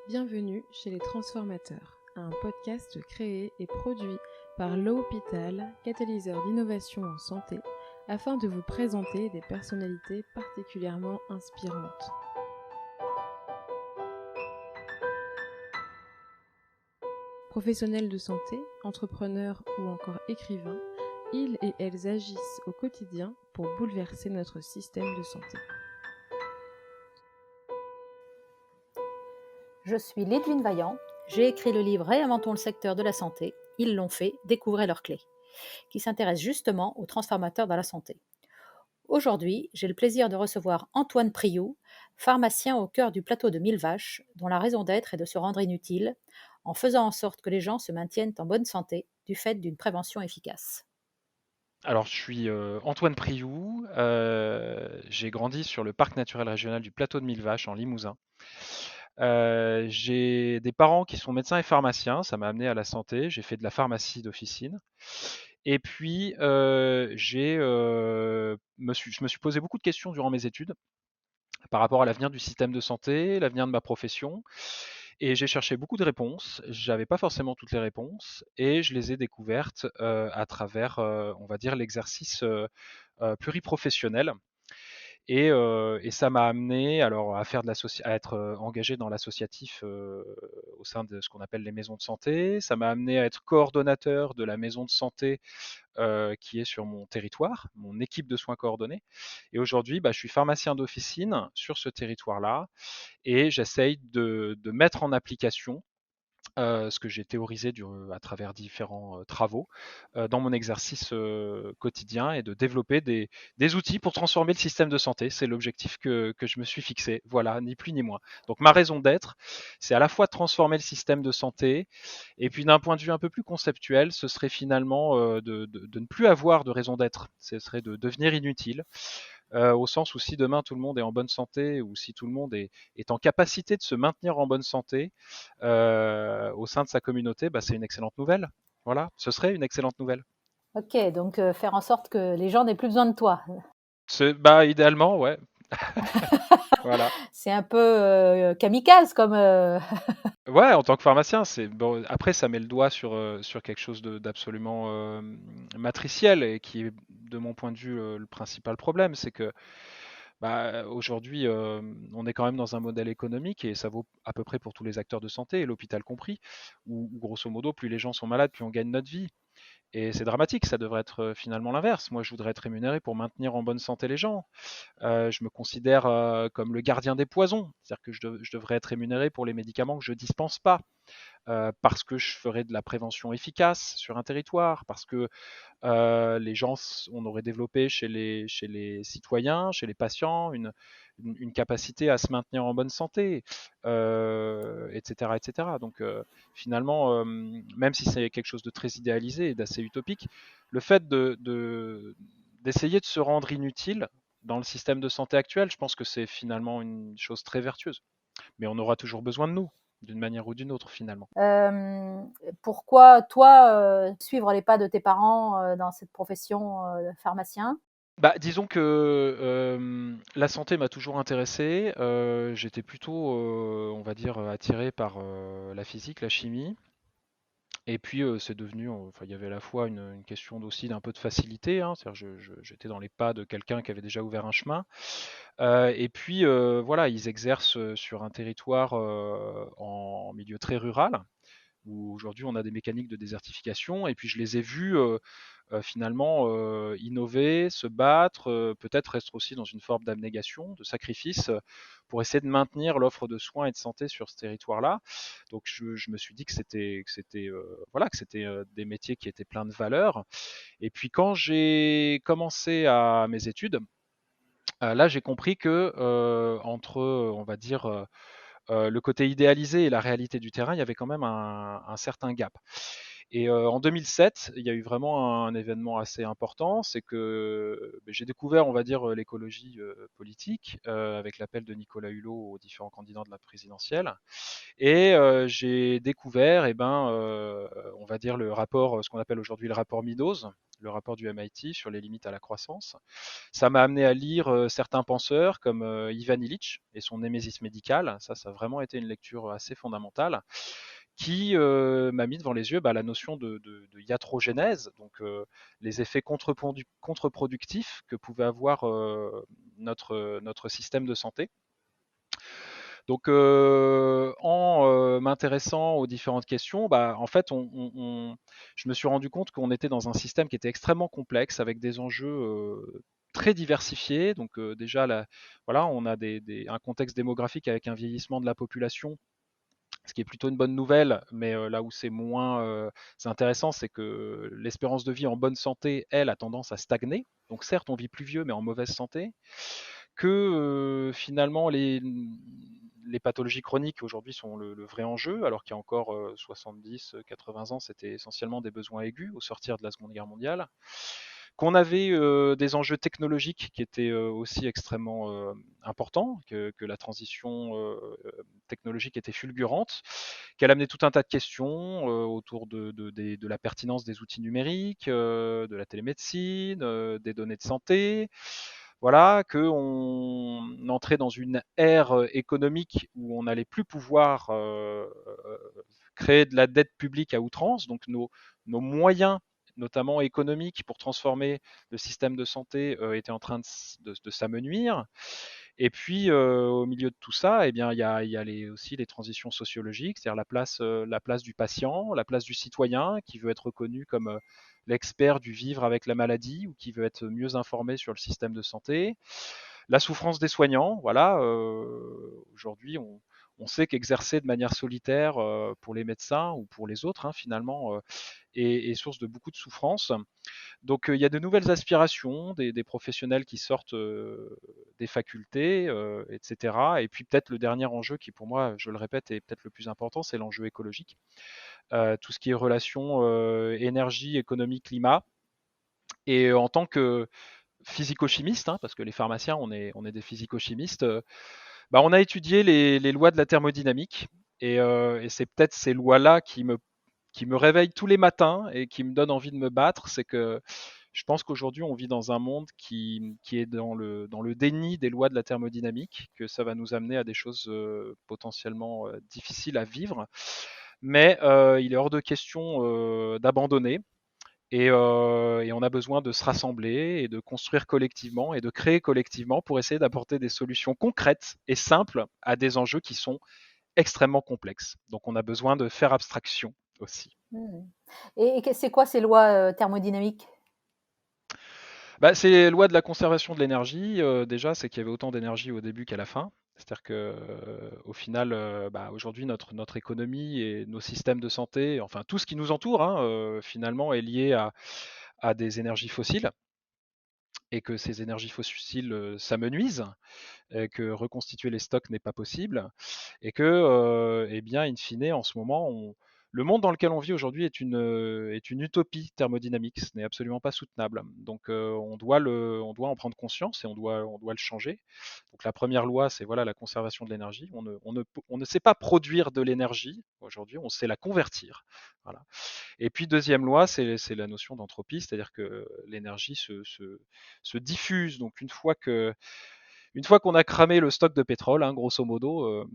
Bienvenue chez les Transformateurs, un podcast créé et produit par l'Hôpital, catalyseur d'innovation en santé, afin de vous présenter des personnalités particulièrement inspirantes. Professionnels de santé, entrepreneurs ou encore écrivains, ils et elles agissent au quotidien pour bouleverser notre système de santé. Je suis Lidwine Vaillant, j'ai écrit le livre Réinventons le secteur de la santé, ils l'ont fait, découvrez leurs clés, qui s'intéresse justement aux transformateurs dans la santé. Aujourd'hui, j'ai le plaisir de recevoir Antoine Priou, pharmacien au cœur du plateau de Millevaches, dont la raison d'être est de se rendre inutile, en faisant en sorte que les gens se maintiennent en bonne santé du fait d'une prévention efficace. Alors, je suis Antoine Priou. J'ai grandi sur le parc naturel régional du plateau de Millevaches en Limousin. J'ai des parents qui sont médecins et pharmaciens. Ça m'a amené à la santé. J'ai fait de la pharmacie d'officine. Et puis, je me suis posé beaucoup de questions durant mes études par rapport à l'avenir du système de santé, l'avenir de ma profession. Et j'ai cherché beaucoup de réponses. J'avais pas forcément toutes les réponses et je les ai découvertes à travers, on va dire, l'exercice pluriprofessionnel. Et ça m'a amené alors à faire à être engagé dans l'associatif au sein de ce qu'on appelle les maisons de santé. Ça m'a amené à être coordonnateur de la maison de santé qui est sur mon territoire, mon équipe de soins coordonnés. Et aujourd'hui, je suis pharmacien d'officine sur ce territoire-là et j'essaye de mettre en application ce que j'ai théorisé à travers différents travaux dans mon exercice quotidien et de développer des outils pour transformer le système de santé. C'est l'objectif que je me suis fixé. Voilà, ni plus ni moins. Donc ma raison d'être, c'est à la fois de transformer le système de santé et puis d'un point de vue un peu plus conceptuel, ce serait finalement de ne plus avoir de raison d'être. Ce serait de devenir inutile au sens où si demain tout le monde est en bonne santé ou si tout le monde est en capacité de se maintenir en bonne santé au sein de sa communauté, c'est une excellente nouvelle. Voilà, ce serait une excellente nouvelle. Ok, donc faire en sorte que les gens n'aient plus besoin de toi. Idéalement, ouais. Voilà. C'est un peu kamikaze comme... Ouais, en tant que pharmacien, c'est bon. Après, ça met le doigt sur quelque chose d'absolument matriciel et qui est, de mon point de vue, le principal problème, c'est que aujourd'hui, on est quand même dans un modèle économique et ça vaut à peu près pour tous les acteurs de santé, et l'hôpital compris, où grosso modo, plus les gens sont malades, plus on gagne notre vie. Et c'est dramatique, ça devrait être finalement l'inverse. Moi, je voudrais être rémunéré pour maintenir en bonne santé les gens. Je me considère comme le gardien des poisons, c'est-à-dire que je devrais être rémunéré pour les médicaments que je dispense pas, parce que je ferais de la prévention efficace sur un territoire, parce que on aurait développé chez les citoyens, chez les patients, une capacité à se maintenir en bonne santé, etc., etc. Donc finalement, même si c'est quelque chose de très idéalisé et d'assez utopique, le fait d'essayer de se rendre inutile dans le système de santé actuel, je pense que c'est finalement une chose très vertueuse. Mais on aura toujours besoin de nous, d'une manière ou d'une autre, finalement. Euh, Pourquoi toi suivre les pas de tes parents dans cette profession de pharmacien? Disons que la santé m'a toujours intéressé. J'étais plutôt, on va dire, attiré par la physique, la chimie. Et puis c'est devenu, enfin, il y avait à la fois une question aussi d'un peu de facilité, hein, c'est-à-dire j'étais dans les pas de quelqu'un qui avait déjà ouvert un chemin. Et puis voilà, ils exercent sur un territoire en milieu très rural, où aujourd'hui on a des mécaniques de désertification. Et puis je les ai vus finalement innover, se battre, peut-être être aussi dans une forme d'abnégation, de sacrifice, pour essayer de maintenir l'offre de soins et de santé sur ce territoire-là. Donc je me suis dit que c'était des métiers qui étaient pleins de valeur. Et puis quand j'ai commencé à mes études, là j'ai compris que entre, on va dire, le côté idéalisé et la réalité du terrain, il y avait quand même un certain gap. Et en 2007, il y a eu vraiment un événement assez important, c'est que j'ai découvert, on va dire, l'écologie politique avec l'appel de Nicolas Hulot aux différents candidats de la présidentielle. Et j'ai découvert, on va dire le rapport, ce qu'on appelle aujourd'hui le rapport Meadows, le rapport du MIT sur les limites à la croissance. Ça m'a amené à lire certains penseurs comme Ivan Illich et son Némésis médicale. Ça a vraiment été une lecture assez fondamentale qui m'a mis devant les yeux la notion de iatrogénèse, donc les effets contre-productifs que pouvait avoir notre système de santé. Donc, en m'intéressant aux différentes questions, en fait, je me suis rendu compte qu'on était dans un système qui était extrêmement complexe, avec des enjeux très diversifiés. Donc, déjà, voilà, on a un contexte démographique avec un vieillissement de la population, ce qui est plutôt une bonne nouvelle, mais là où c'est moins intéressant, c'est que l'espérance de vie en bonne santé, elle, a tendance à stagner. Donc certes, on vit plus vieux, mais en mauvaise santé. Que finalement, les pathologies chroniques aujourd'hui sont le vrai enjeu, alors qu'il y a encore 70-80 ans, c'était essentiellement des besoins aigus au sortir de la Seconde Guerre mondiale. Qu'on avait des enjeux technologiques qui étaient aussi extrêmement importants, que la transition technologique était fulgurante, qu'elle amenait tout un tas de questions autour de la pertinence des outils numériques, de la télémédecine, des données de santé. Voilà, qu'on entrait dans une ère économique où on n'allait plus pouvoir créer de la dette publique à outrance, donc nos moyens notamment économiques, pour transformer le système de santé étaient en train de s'amenuire. Et puis, au milieu de tout ça, eh bien, il y a aussi les transitions sociologiques, c'est-à-dire la place du patient, la place du citoyen qui veut être reconnu comme l'expert du vivre avec la maladie ou qui veut être mieux informé sur le système de santé. La souffrance des soignants, voilà. Aujourd'hui, on sait qu'exercer de manière solitaire pour les médecins ou pour les autres, finalement, est source de beaucoup de souffrance. Donc il y a de nouvelles aspirations, des professionnels qui sortent des facultés, etc. Et puis peut-être le dernier enjeu qui pour moi, je le répète, est peut-être le plus important, c'est l'enjeu écologique. Tout ce qui est relation énergie, économie, climat. Et en tant que physico-chimiste, parce que les pharmaciens, on est des physico-chimistes, on a étudié les lois de la thermodynamique. Et c'est peut-être ces lois-là qui me réveille tous les matins et qui me donne envie de me battre, c'est que je pense qu'aujourd'hui, on vit dans un monde qui est dans le déni des lois de la thermodynamique, que ça va nous amener à des choses potentiellement difficiles à vivre. Mais il est hors de question d'abandonner. Et on a besoin de se rassembler et de construire collectivement et de créer collectivement pour essayer d'apporter des solutions concrètes et simples à des enjeux qui sont extrêmement complexes. Donc on a besoin de faire abstraction aussi. Et c'est quoi ces lois thermodynamiques? C'est les lois de la conservation de l'énergie. Déjà, c'est qu'il y avait autant d'énergie au début qu'à la fin. C'est-à-dire que, au final, aujourd'hui, notre économie et nos systèmes de santé, enfin tout ce qui nous entoure, finalement, est lié à des énergies fossiles, et que ces énergies fossiles s'amenuisent, et que reconstituer les stocks n'est pas possible, et que, eh bien, in fine, en ce moment, le monde dans lequel on vit aujourd'hui est une utopie thermodynamique. Ce n'est absolument pas soutenable. Donc, on doit en prendre conscience et on doit le changer. Donc, la première loi, c'est voilà la conservation de l'énergie. On ne sait pas produire de l'énergie aujourd'hui, on sait la convertir. Voilà. Et puis, deuxième loi, c'est la notion d'entropie, c'est-à-dire que l'énergie se diffuse. Donc, une fois qu'on a cramé le stock de pétrole, grosso modo,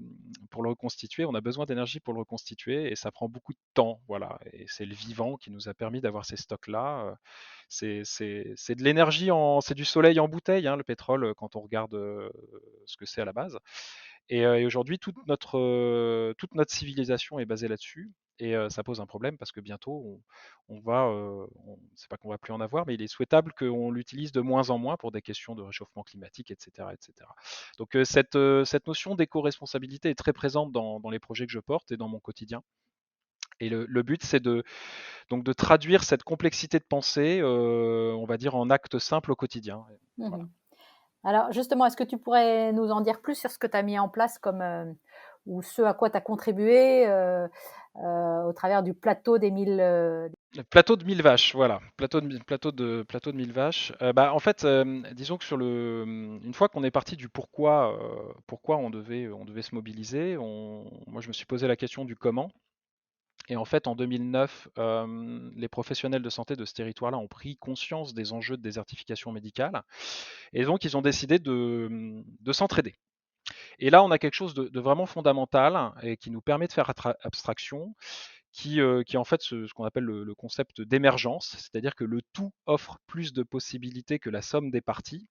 pour le reconstituer, on a besoin d'énergie pour le reconstituer et ça prend beaucoup de temps. Voilà. Et c'est le vivant qui nous a permis d'avoir ces stocks-là. C'est de l'énergie, c'est du soleil en bouteille, le pétrole, quand on regarde ce que c'est à la base. Et aujourd'hui, toute notre civilisation est basée là-dessus. Et ça pose un problème parce que bientôt, c'est pas qu'on va plus en avoir, mais il est souhaitable qu'on l'utilise de moins en moins pour des questions de réchauffement climatique, etc., etc. Donc cette notion d'éco-responsabilité est très présente dans les projets que je porte et dans mon quotidien. Et le but, c'est donc de traduire cette complexité de pensée, on va dire, en actes simples au quotidien. Voilà. Alors justement, est-ce que tu pourrais nous en dire plus sur ce que tu as mis en place ou ce à quoi tu as contribué au travers du plateau des 1000 Plateau de 1000 vaches, voilà. Plateau de 1000 vaches. En fait, disons que une fois qu'on est parti du pourquoi on devait se mobiliser, moi je me suis posé la question du comment. Et en fait, en 2009, les professionnels de santé de ce territoire-là ont pris conscience des enjeux de désertification médicale. Et donc, ils ont décidé de s'entraider. Et là, on a quelque chose de vraiment fondamental et qui nous permet de faire abstraction, qui est en fait ce qu'on appelle le concept d'émergence, c'est-à-dire que le tout offre plus de possibilités que la somme des parties.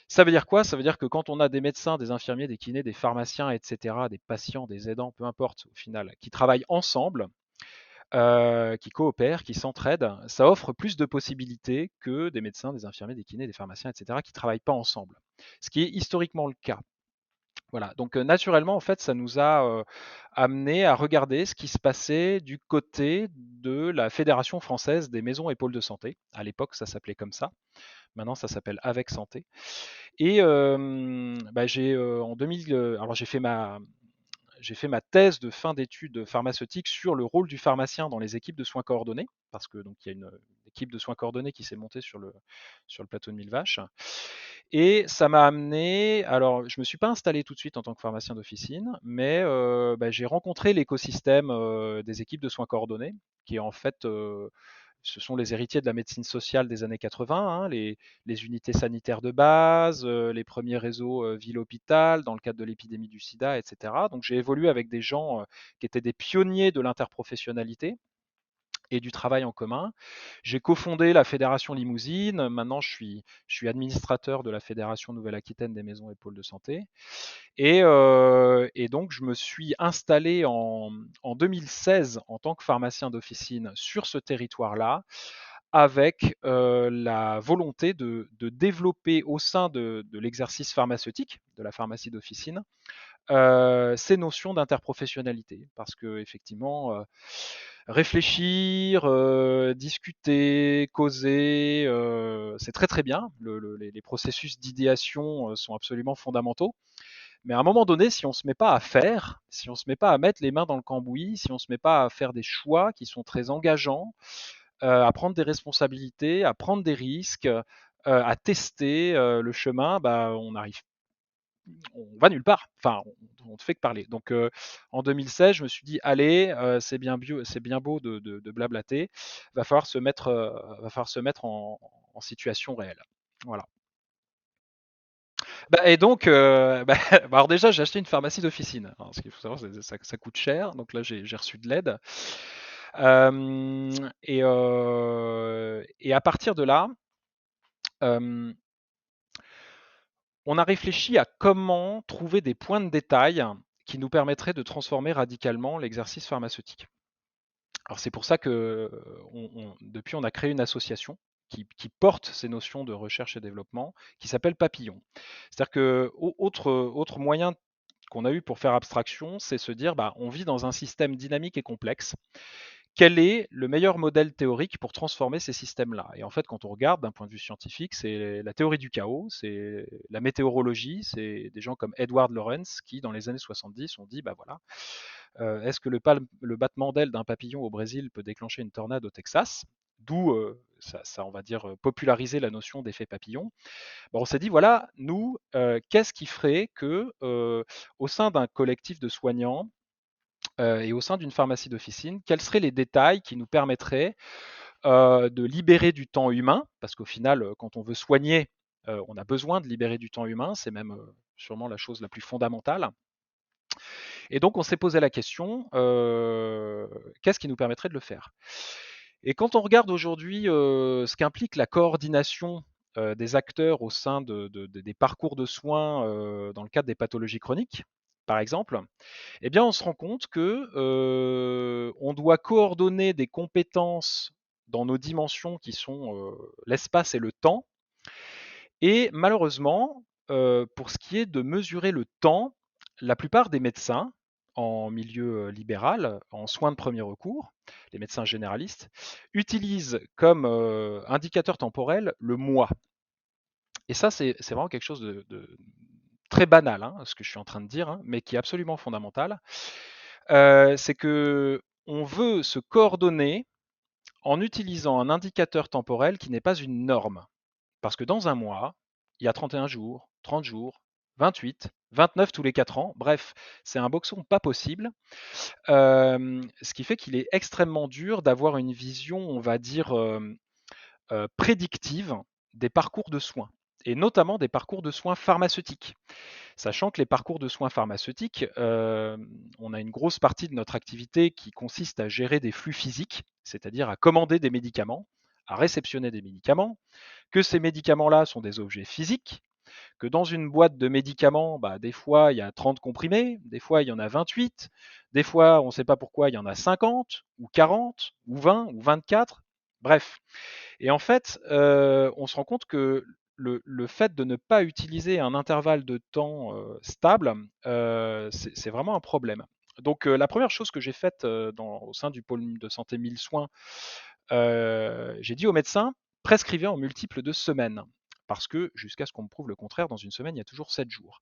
Ça veut dire quoi? Ça veut dire que quand on a des médecins, des infirmiers, des kinés, des pharmaciens, etc., des patients, des aidants, peu importe au final, qui travaillent ensemble, qui coopèrent, qui s'entraident, ça offre plus de possibilités que des médecins, des infirmiers, des kinés, des pharmaciens, etc., qui ne travaillent pas ensemble. Ce qui est historiquement le cas. Voilà, donc naturellement, en fait, ça nous a amené à regarder ce qui se passait du côté de la Fédération française des maisons et pôles de santé. À l'époque, ça s'appelait comme ça. Maintenant, ça s'appelle Avec Santé. Et en 2000, alors j'ai fait ma thèse de fin d'études pharmaceutiques sur le rôle du pharmacien dans les équipes de soins coordonnés, parce que donc il y a une équipe de soins coordonnés qui s'est montée sur le plateau de 1000 vaches. Et ça m'a amené, alors je me suis pas installé tout de suite en tant que pharmacien d'officine, mais j'ai rencontré l'écosystème des équipes de soins coordonnés, qui est en fait ce sont les héritiers de la médecine sociale des années 80, hein, les unités sanitaires de base, les premiers réseaux ville-hôpital dans le cadre de l'épidémie du sida, etc. Donc j'ai évolué avec des gens qui étaient des pionniers de l'interprofessionnalité et du travail en commun. J'ai cofondé la Fédération Limousine. Maintenant, je suis administrateur de la Fédération Nouvelle-Aquitaine des maisons et pôles de santé. Et donc, je me suis installé en 2016 en tant que pharmacien d'officine sur ce territoire-là, avec la volonté de développer au sein de l'exercice pharmaceutique, de la pharmacie d'officine, ces notions d'interprofessionnalité. Parce que effectivement, réfléchir, discuter, causer, c'est très très bien. Les processus d'idéation sont absolument fondamentaux. Mais à un moment donné, si on ne se met pas à faire, si on ne se met pas à mettre les mains dans le cambouis, si on ne se met pas à faire des choix qui sont très engageants, à prendre des responsabilités, à prendre des risques, à tester le chemin, on va nulle part. Enfin, on ne fait que parler. Donc, en 2016, je me suis dit, allez, c'est bien beau de blablater. Va falloir se mettre en situation réelle. Voilà. Et donc, alors déjà, j'ai acheté une pharmacie d'officine. Alors, ce qu'il faut savoir, c'est que ça coûte cher. Donc là, j'ai reçu de l'aide. Et à partir de là, euh, on a réfléchi à comment trouver des points de détail qui nous permettraient de transformer radicalement l'exercice pharmaceutique. Alors c'est pour ça que depuis on a créé une association qui porte ces notions de recherche et développement, qui s'appelle Papillon. C'est-à-dire que autre moyen qu'on a eu pour faire abstraction, c'est se dire on vit dans un système dynamique et complexe. Quel est le meilleur modèle théorique pour transformer ces systèmes-là? Et en fait, quand on regarde d'un point de vue scientifique, c'est la théorie du chaos, c'est la météorologie, c'est des gens comme Edward Lorenz qui, dans les années 70, ont dit, voilà, est-ce que le battement d'aile d'un papillon au Brésil peut déclencher une tornade au Texas? D'où ça, on va dire, populariser la notion d'effet papillon. On s'est dit, voilà, nous, qu'est-ce qui ferait que, au sein d'un collectif de soignants, et au sein d'une pharmacie d'officine, quels seraient les détails qui nous permettraient de libérer du temps humain, parce qu'au final, quand on veut soigner, on a besoin de libérer du temps humain, c'est même sûrement la chose la plus fondamentale. Et donc on s'est posé la question, qu'est-ce qui nous permettrait de le faire? Et quand on regarde aujourd'hui ce qu'implique la coordination des acteurs au sein des parcours de soins dans le cadre des pathologies chroniques, par exemple, eh bien, on se rend compte que on doit coordonner des compétences dans nos dimensions qui sont l'espace et le temps. Et malheureusement, pour ce qui est de mesurer le temps, la plupart des médecins en milieu libéral, en soins de premier recours, les médecins généralistes, utilisent comme indicateur temporel le mois. Et ça, c'est vraiment quelque chose de très banal, hein, ce que je suis en train de dire, hein, mais qui est absolument fondamental. C'est que on veut se coordonner en utilisant un indicateur temporel qui n'est pas une norme. Parce que dans un mois, il y a 31 jours, 30 jours, 28, 29 tous les 4 ans. Bref, c'est un boxon pas possible. Ce qui fait qu'il est extrêmement dur d'avoir une vision, on va dire, prédictive des parcours de soins, et notamment des parcours de soins pharmaceutiques. Sachant que les parcours de soins pharmaceutiques, on a une grosse partie de notre activité qui consiste à gérer des flux physiques, c'est-à-dire à commander des médicaments, à réceptionner des médicaments, que ces médicaments-là sont des objets physiques, que dans une boîte de médicaments, des fois il y a 30 comprimés, des fois il y en a 28, des fois on ne sait pas pourquoi il y en a 50, ou 40, ou 20, ou 24, bref. Et en fait, on se rend compte que le fait de ne pas utiliser un intervalle de temps stable, c'est vraiment un problème. Donc la première chose que j'ai faite au sein du pôle de santé 1000 soins, j'ai dit au médecin, prescrivez en multiples de semaines. Parce que jusqu'à ce qu'on me prouve le contraire, dans une semaine, il y a toujours 7 jours.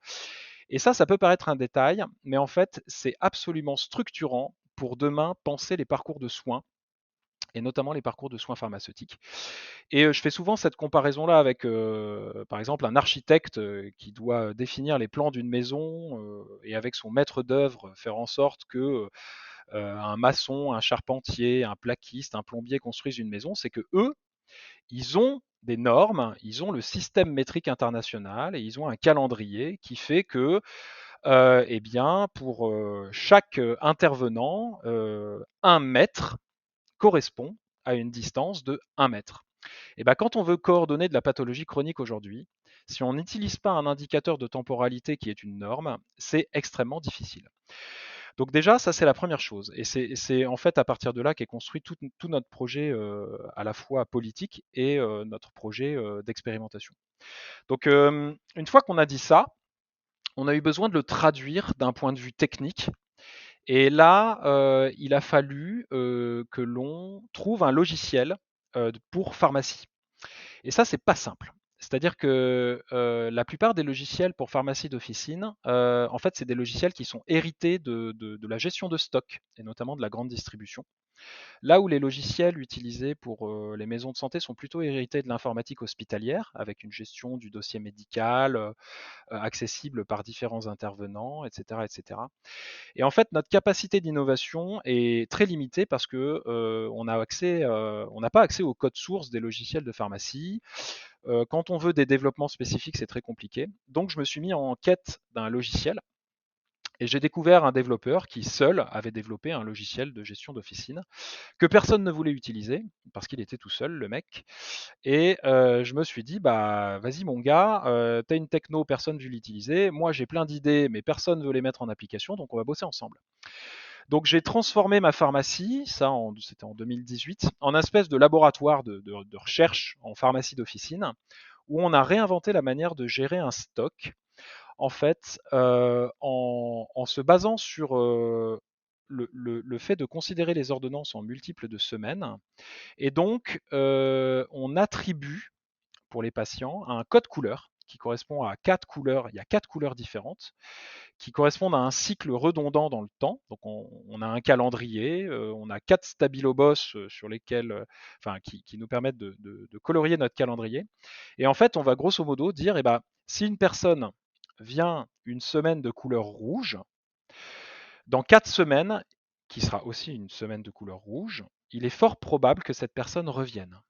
Et ça peut paraître un détail, mais en fait, c'est absolument structurant pour demain penser les parcours de soins, et notamment les parcours de soins pharmaceutiques. Et je fais souvent cette comparaison-là avec, par exemple, un architecte qui doit définir les plans d'une maison et avec son maître d'œuvre faire en sorte que un maçon, un charpentier, un plaquiste, un plombier construisent une maison. C'est que eux, ils ont des normes, ils ont le système métrique international et ils ont un calendrier qui fait que, eh bien, pour chaque intervenant, 1 mètre correspond à une distance de 1 mètre. Et ben, quand on veut coordonner de la pathologie chronique aujourd'hui, si on n'utilise pas un indicateur de temporalité qui est une norme, c'est extrêmement difficile. Donc déjà, ça c'est la première chose. Et c'est en fait à partir de là qu'est construit tout notre projet à la fois politique et notre projet d'expérimentation. Donc une fois qu'on a dit ça, on a eu besoin de le traduire d'un point de vue technique. Et là, il a fallu que l'on trouve un logiciel pour pharmacie. Et ça, c'est pas simple. C'est-à-dire que la plupart des logiciels pour pharmacie d'officine, en fait, c'est des logiciels qui sont hérités de la gestion de stock, et notamment de la grande distribution. Là où les logiciels utilisés pour les maisons de santé sont plutôt hérités de l'informatique hospitalière, avec une gestion du dossier médical accessible par différents intervenants, etc., etc. Et en fait, notre capacité d'innovation est très limitée parce que on n'a pas accès au code source des logiciels de pharmacie. Quand on veut des développements spécifiques, c'est très compliqué. Donc, je me suis mis en quête d'un logiciel et j'ai découvert un développeur qui seul avait développé un logiciel de gestion d'officine que personne ne voulait utiliser parce qu'il était tout seul, le mec. Et je me suis dit, bah vas-y mon gars, t'as une techno, personne ne veut l'utiliser. Moi j'ai plein d'idées, mais personne ne veut les mettre en application, donc on va bosser ensemble. Donc j'ai transformé ma pharmacie, c'était en 2018, en espèce de laboratoire de recherche en pharmacie d'officine, où on a réinventé la manière de gérer un stock, en fait, en se basant sur le fait de considérer les ordonnances en multiples de semaines. Et donc, on attribue pour les patients un code couleur qui correspond à 4 couleurs. Il y a 4 couleurs différentes qui correspondent à un cycle redondant dans le temps. Donc on a un calendrier, on a 4 stabilobos sur lesquels, qui nous permettent de colorier notre calendrier. Et en fait, on va grosso modo dire, eh ben, si une personne vient une semaine de couleur rouge, dans 4 semaines, qui sera aussi une semaine de couleur rouge, il est fort probable que cette personne revienne.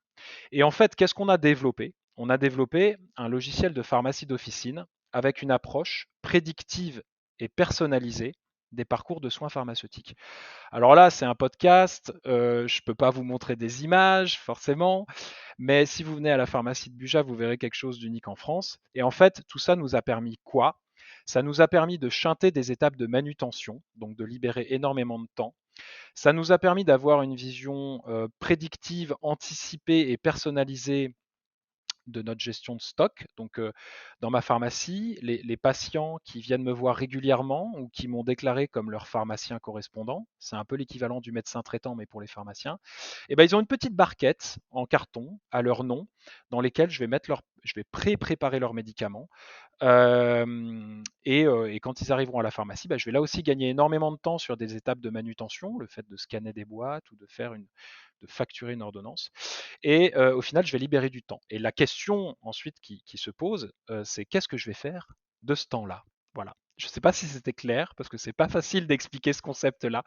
Et en fait, qu'est-ce qu'on a développé? On a développé un logiciel de pharmacie d'officine avec une approche prédictive et personnalisée des parcours de soins pharmaceutiques. Alors là, c'est un podcast, je ne peux pas vous montrer des images forcément, mais si vous venez à la pharmacie de Buja, vous verrez quelque chose d'unique en France. Et en fait, tout ça nous a permis quoi? Ça nous a permis de chanter des étapes de manutention, donc de libérer énormément de temps. Ça nous a permis d'avoir une vision prédictive, anticipée et personnalisée de notre gestion de stock. Donc, dans ma pharmacie, les patients qui viennent me voir régulièrement ou qui m'ont déclaré comme leur pharmacien correspondant, c'est un peu l'équivalent du médecin traitant, mais pour les pharmaciens, eh ben, ils ont une petite barquette en carton à leur nom dans lesquelles je vais mettre je vais préparer leurs médicaments. Et quand ils arriveront à la pharmacie, je vais là aussi gagner énormément de temps sur des étapes de manutention, le fait de scanner des boîtes ou de facturer une ordonnance. Et au final, je vais libérer du temps. Et la question ensuite qui se pose, c'est qu'est-ce que je vais faire de ce temps-là? Voilà. Je ne sais pas si c'était clair, parce que c'est pas facile d'expliquer ce concept-là,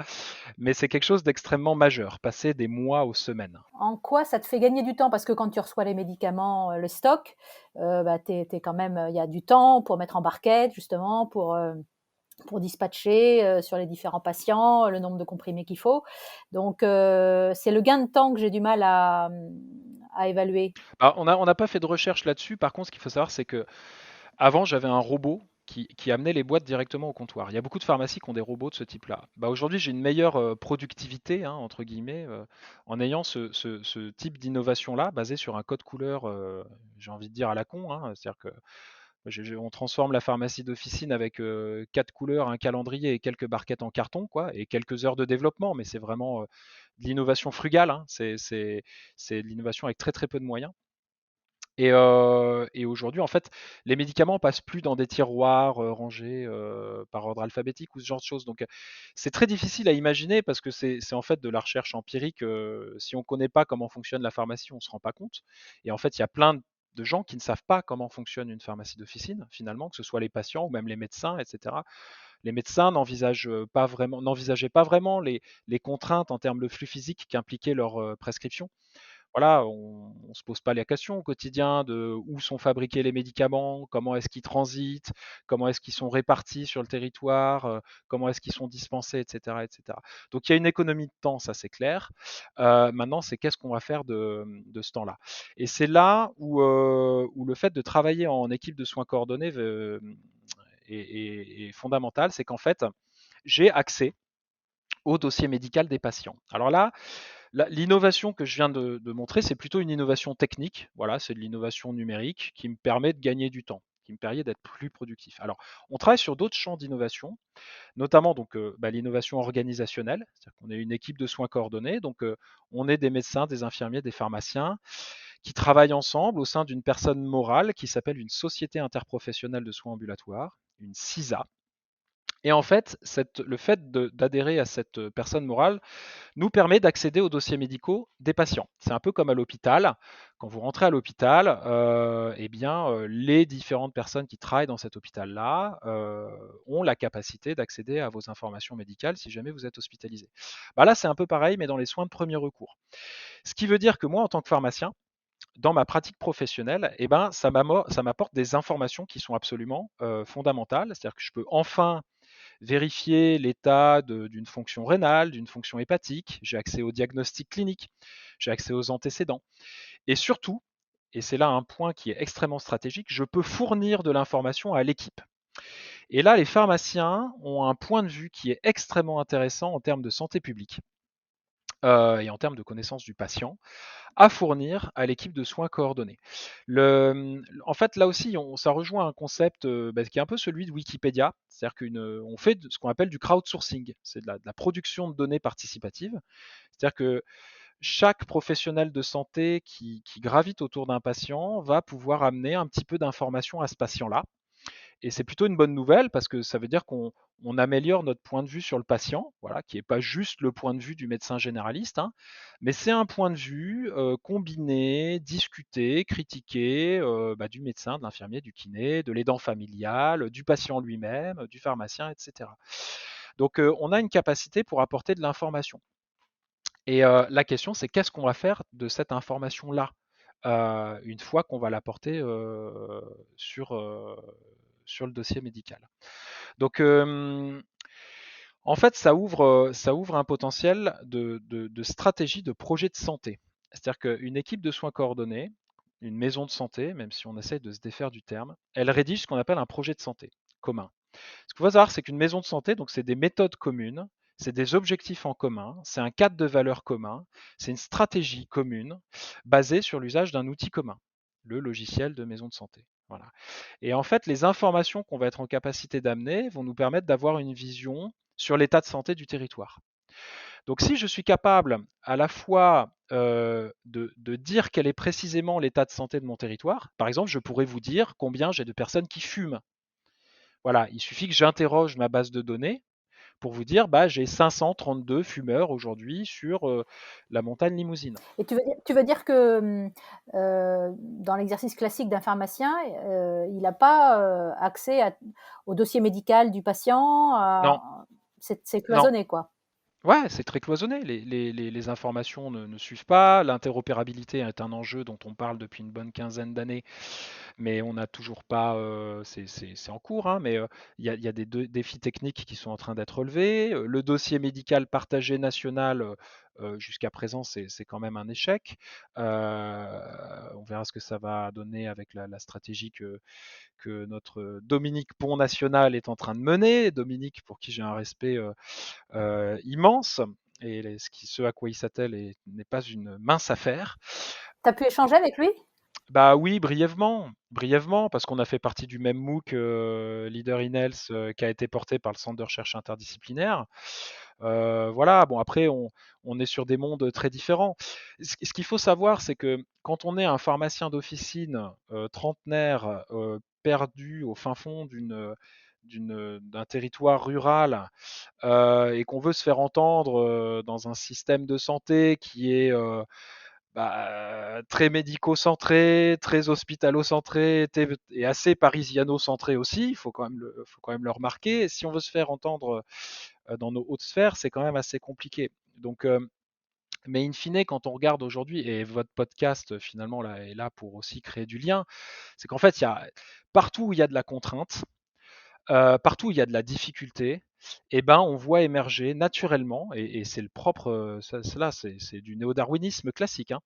mais c'est quelque chose d'extrêmement majeur, passer des mois aux semaines. En quoi ça te fait gagner du temps? Parce que quand tu reçois les médicaments, le stock, quand même, il y a du temps pour mettre en barquette justement, pour dispatcher sur les différents patients, le nombre de comprimés qu'il faut. Donc, c'est le gain de temps que j'ai du mal à évaluer. On n'a pas fait de recherche là-dessus. Par contre, ce qu'il faut savoir, c'est que avant, j'avais un robot qui amenait les boîtes directement au comptoir. Il y a beaucoup de pharmacies qui ont des robots de ce type-là. Aujourd'hui, j'ai une meilleure productivité, hein, entre guillemets, en ayant ce type d'innovation-là, basé sur un code couleur, j'ai envie de dire à la con, hein. C'est-à-dire que on transforme la pharmacie d'officine avec 4 couleurs, un calendrier et quelques barquettes en carton, quoi, et quelques heures de développement, mais c'est vraiment de l'innovation frugale, hein. C'est de l'innovation avec très très peu de moyens. Et aujourd'hui, en fait, les médicaments passent plus dans des tiroirs rangés par ordre alphabétique ou ce genre de choses. Donc, c'est très difficile à imaginer parce que c'est en fait de la recherche empirique. Si on ne connaît pas comment fonctionne la pharmacie, on ne se rend pas compte. Et en fait, il y a plein de gens qui ne savent pas comment fonctionne une pharmacie d'officine, finalement, que ce soit les patients ou même les médecins, etc. Les médecins n'envisageaient pas vraiment les contraintes en termes de flux physique qu'impliquaient leurs prescriptions. Voilà, on ne se pose pas la question au quotidien de où sont fabriqués les médicaments, comment est-ce qu'ils transitent, comment est-ce qu'ils sont répartis sur le territoire, comment est-ce qu'ils sont dispensés, etc., etc. Donc il y a une économie de temps, ça c'est clair. Maintenant, c'est qu'est-ce qu'on va faire de ce temps-là. Et c'est là où le fait de travailler en équipe de soins coordonnés est fondamental, c'est qu'en fait, j'ai accès au dossier médical des patients. Alors là, l'innovation que je viens de montrer, c'est plutôt une innovation technique. Voilà, c'est de l'innovation numérique qui me permet de gagner du temps, qui me permet d'être plus productif. Alors, on travaille sur d'autres champs d'innovation, notamment donc l'innovation organisationnelle, c'est-à-dire qu'on est une équipe de soins coordonnés, donc on est des médecins, des infirmiers, des pharmaciens qui travaillent ensemble au sein d'une personne morale qui s'appelle une société interprofessionnelle de soins ambulatoires, une CISA. Et en fait, le fait d'adhérer à cette personne morale nous permet d'accéder aux dossiers médicaux des patients. C'est un peu comme à l'hôpital. Quand vous rentrez à l'hôpital, les différentes personnes qui travaillent dans cet hôpital-là ont la capacité d'accéder à vos informations médicales si jamais vous êtes hospitalisé. Là, c'est un peu pareil, mais dans les soins de premier recours. Ce qui veut dire que moi, en tant que pharmacien, dans ma pratique professionnelle, ça m'apporte des informations qui sont absolument fondamentales. C'est-à-dire que je peux enfin vérifier l'état d'une fonction rénale, d'une fonction hépatique, j'ai accès aux diagnostics cliniques, j'ai accès aux antécédents. Et surtout, et c'est là un point qui est extrêmement stratégique, je peux fournir de l'information à l'équipe. Et là, les pharmaciens ont un point de vue qui est extrêmement intéressant en termes de santé publique et en termes de connaissance du patient à fournir à l'équipe de soins coordonnés. En fait, là aussi, ça rejoint un concept qui est un peu celui de Wikipédia, c'est-à-dire qu'on fait ce qu'on appelle du crowdsourcing, c'est de la production de données participatives, c'est-à-dire que chaque professionnel de santé qui gravite autour d'un patient va pouvoir amener un petit peu d'informations à ce patient-là, et c'est plutôt une bonne nouvelle parce que ça veut dire qu'on améliore notre point de vue sur le patient, voilà, qui n'est pas juste le point de vue du médecin généraliste, hein, mais c'est un point de vue combiné, discuté, critiqué du médecin, de l'infirmier, du kiné, de l'aidant familial, du patient lui-même, du pharmacien, etc. Donc on a une capacité pour apporter de l'information. Et la question, c'est qu'est-ce qu'on va faire de cette information-là une fois qu'on va l'apporter sur le dossier médical. Donc, en fait, ça ouvre un potentiel de stratégie de projet de santé. C'est-à-dire qu'une équipe de soins coordonnés, une maison de santé, même si on essaie de se défaire du terme, elle rédige ce qu'on appelle un projet de santé commun. Ce qu'il faut savoir, c'est qu'une maison de santé, donc c'est des méthodes communes, c'est des objectifs en commun, c'est un cadre de valeurs commun, c'est une stratégie commune basée sur l'usage d'un outil commun, le logiciel de maison de santé. Voilà. Et en fait, les informations qu'on va être en capacité d'amener vont nous permettre d'avoir une vision sur l'état de santé du territoire. Donc si je suis capable à la fois de dire quel est précisément l'état de santé de mon territoire, par exemple, je pourrais vous dire combien j'ai de personnes qui fument. Voilà, il suffit que j'interroge ma base de données pour vous dire, bah, j'ai 532 fumeurs aujourd'hui sur la montagne Limousine. Et tu veux dire que dans l'exercice classique d'un pharmacien, il n'a pas accès au dossier médical du patient, Non, c'est non. cloisonné, quoi. Ouais, c'est très cloisonné. Les informations ne suivent pas. L'interopérabilité est un enjeu dont on parle depuis une bonne quinzaine d'années, mais on n'a toujours pas. C'est en cours, hein, mais il y a des défis techniques qui sont en train d'être relevés. Le dossier médical partagé national, jusqu'à présent, c'est quand même un échec. On verra ce que ça va donner avec la stratégie que notre Dominique Pont National est en train de mener. Dominique, pour qui j'ai un respect immense, et ce à quoi il s'attelle n'est pas une mince affaire. Tu as pu échanger avec lui? Bah oui, brièvement, parce qu'on a fait partie du même MOOC Leader in Health qui a été porté par le Centre de recherche interdisciplinaire. Voilà, bon après on est sur des mondes très différents. Ce qu'il faut savoir, c'est que quand on est un pharmacien d'officine trentenaire perdu au fin fond d'un territoire rural et qu'on veut se faire entendre dans un système de santé qui est très médico-centré, très hospitalo-centré et assez parisiano-centré aussi, faut quand même le remarquer. Et si on veut se faire entendre dans nos hautes sphères, c'est quand même assez compliqué. Donc, mais in fine, quand on regarde aujourd'hui, et votre podcast finalement là, est là pour aussi créer du lien, c'est qu'en fait, partout où il y a de la contrainte, partout où il y a de la difficulté, eh ben, on voit émerger naturellement, et c'est le propre, c'est du néo-darwinisme classique, hein,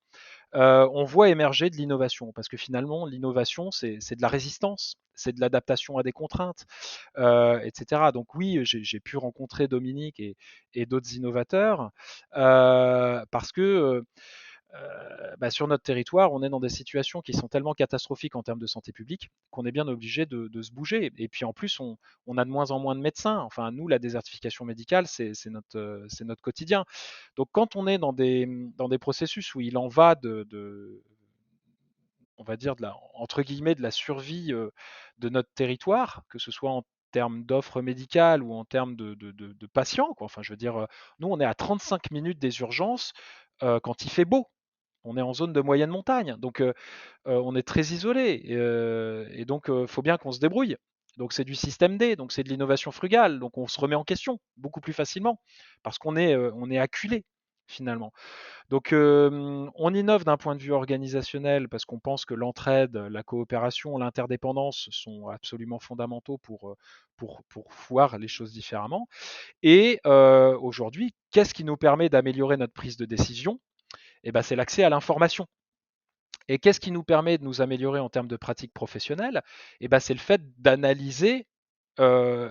on voit émerger de l'innovation, parce que finalement, l'innovation, c'est de la résistance, c'est de l'adaptation à des contraintes, etc. Donc oui, j'ai pu rencontrer Dominique et d'autres innovateurs, parce que sur notre territoire, on est dans des situations qui sont tellement catastrophiques en termes de santé publique qu'on est bien obligé de se bouger. Et puis en plus, on a de moins en moins de médecins. Enfin, nous, la désertification médicale, c'est notre quotidien. Donc quand on est dans des processus où il en va on va dire, entre guillemets, de la survie de notre territoire, que ce soit en termes d'offres médicales ou en termes de patients, quoi. Enfin, je veux dire, nous, on est à 35 minutes des urgences quand il fait beau. On est en zone de moyenne montagne, donc on est très isolé, et donc il faut bien qu'on se débrouille. Donc c'est du système D, donc c'est de l'innovation frugale, donc on se remet en question beaucoup plus facilement parce on est acculé finalement. Donc on innove d'un point de vue organisationnel parce qu'on pense que l'entraide, la coopération, l'interdépendance sont absolument fondamentaux pour voir les choses différemment. Et aujourd'hui, qu'est-ce qui nous permet d'améliorer notre prise de décision? Eh ben, c'est l'accès à l'information. Et qu'est-ce qui nous permet de nous améliorer en termes de pratiques professionnelles? Eh ben, c'est le fait d'analyser euh,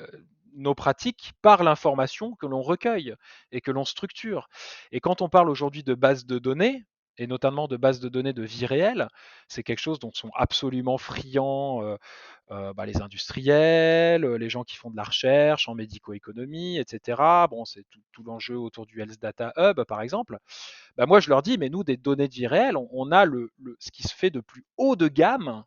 nos pratiques par l'information que l'on recueille et que l'on structure. Et quand on parle aujourd'hui de bases de données, et notamment de bases de données de vie réelle, c'est quelque chose dont sont absolument friands les industriels, les gens qui font de la recherche en médico-économie, etc. Bon, c'est tout l'enjeu autour du Health Data Hub, par exemple. Bah, moi, je leur dis, mais nous, des données de vie réelle, on a ce qui se fait de plus haut de gamme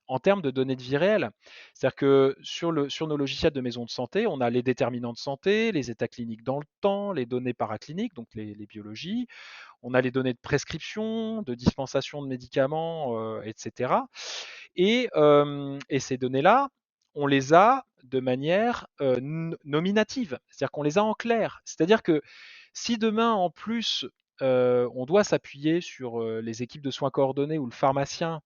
en termes de données de vie réelle. C'est-à-dire que sur nos logiciels de maison de santé, on a les déterminants de santé, les états cliniques dans le temps, les données paracliniques, donc les biologies, on a les données de prescription, de dispensation de médicaments, etc. Et ces données-là, on les a de manière nominative, c'est-à-dire qu'on les a en clair. C'est-à-dire que si demain, en plus, on doit s'appuyer sur les équipes de soins coordonnés ou le pharmacien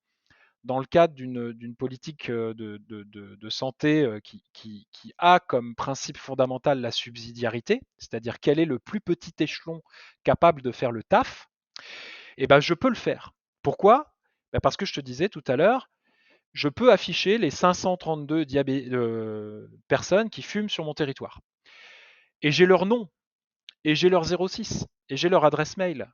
dans le cadre d'une politique de santé qui a comme principe fondamental la subsidiarité, c'est-à-dire quel est le plus petit échelon capable de faire le taf, eh ben, je peux le faire. Pourquoi? Ben, parce que je te disais tout à l'heure, je peux afficher les 532 personnes qui fument sur mon territoire. Et j'ai leur nom, et j'ai leur 06, et j'ai leur adresse mail,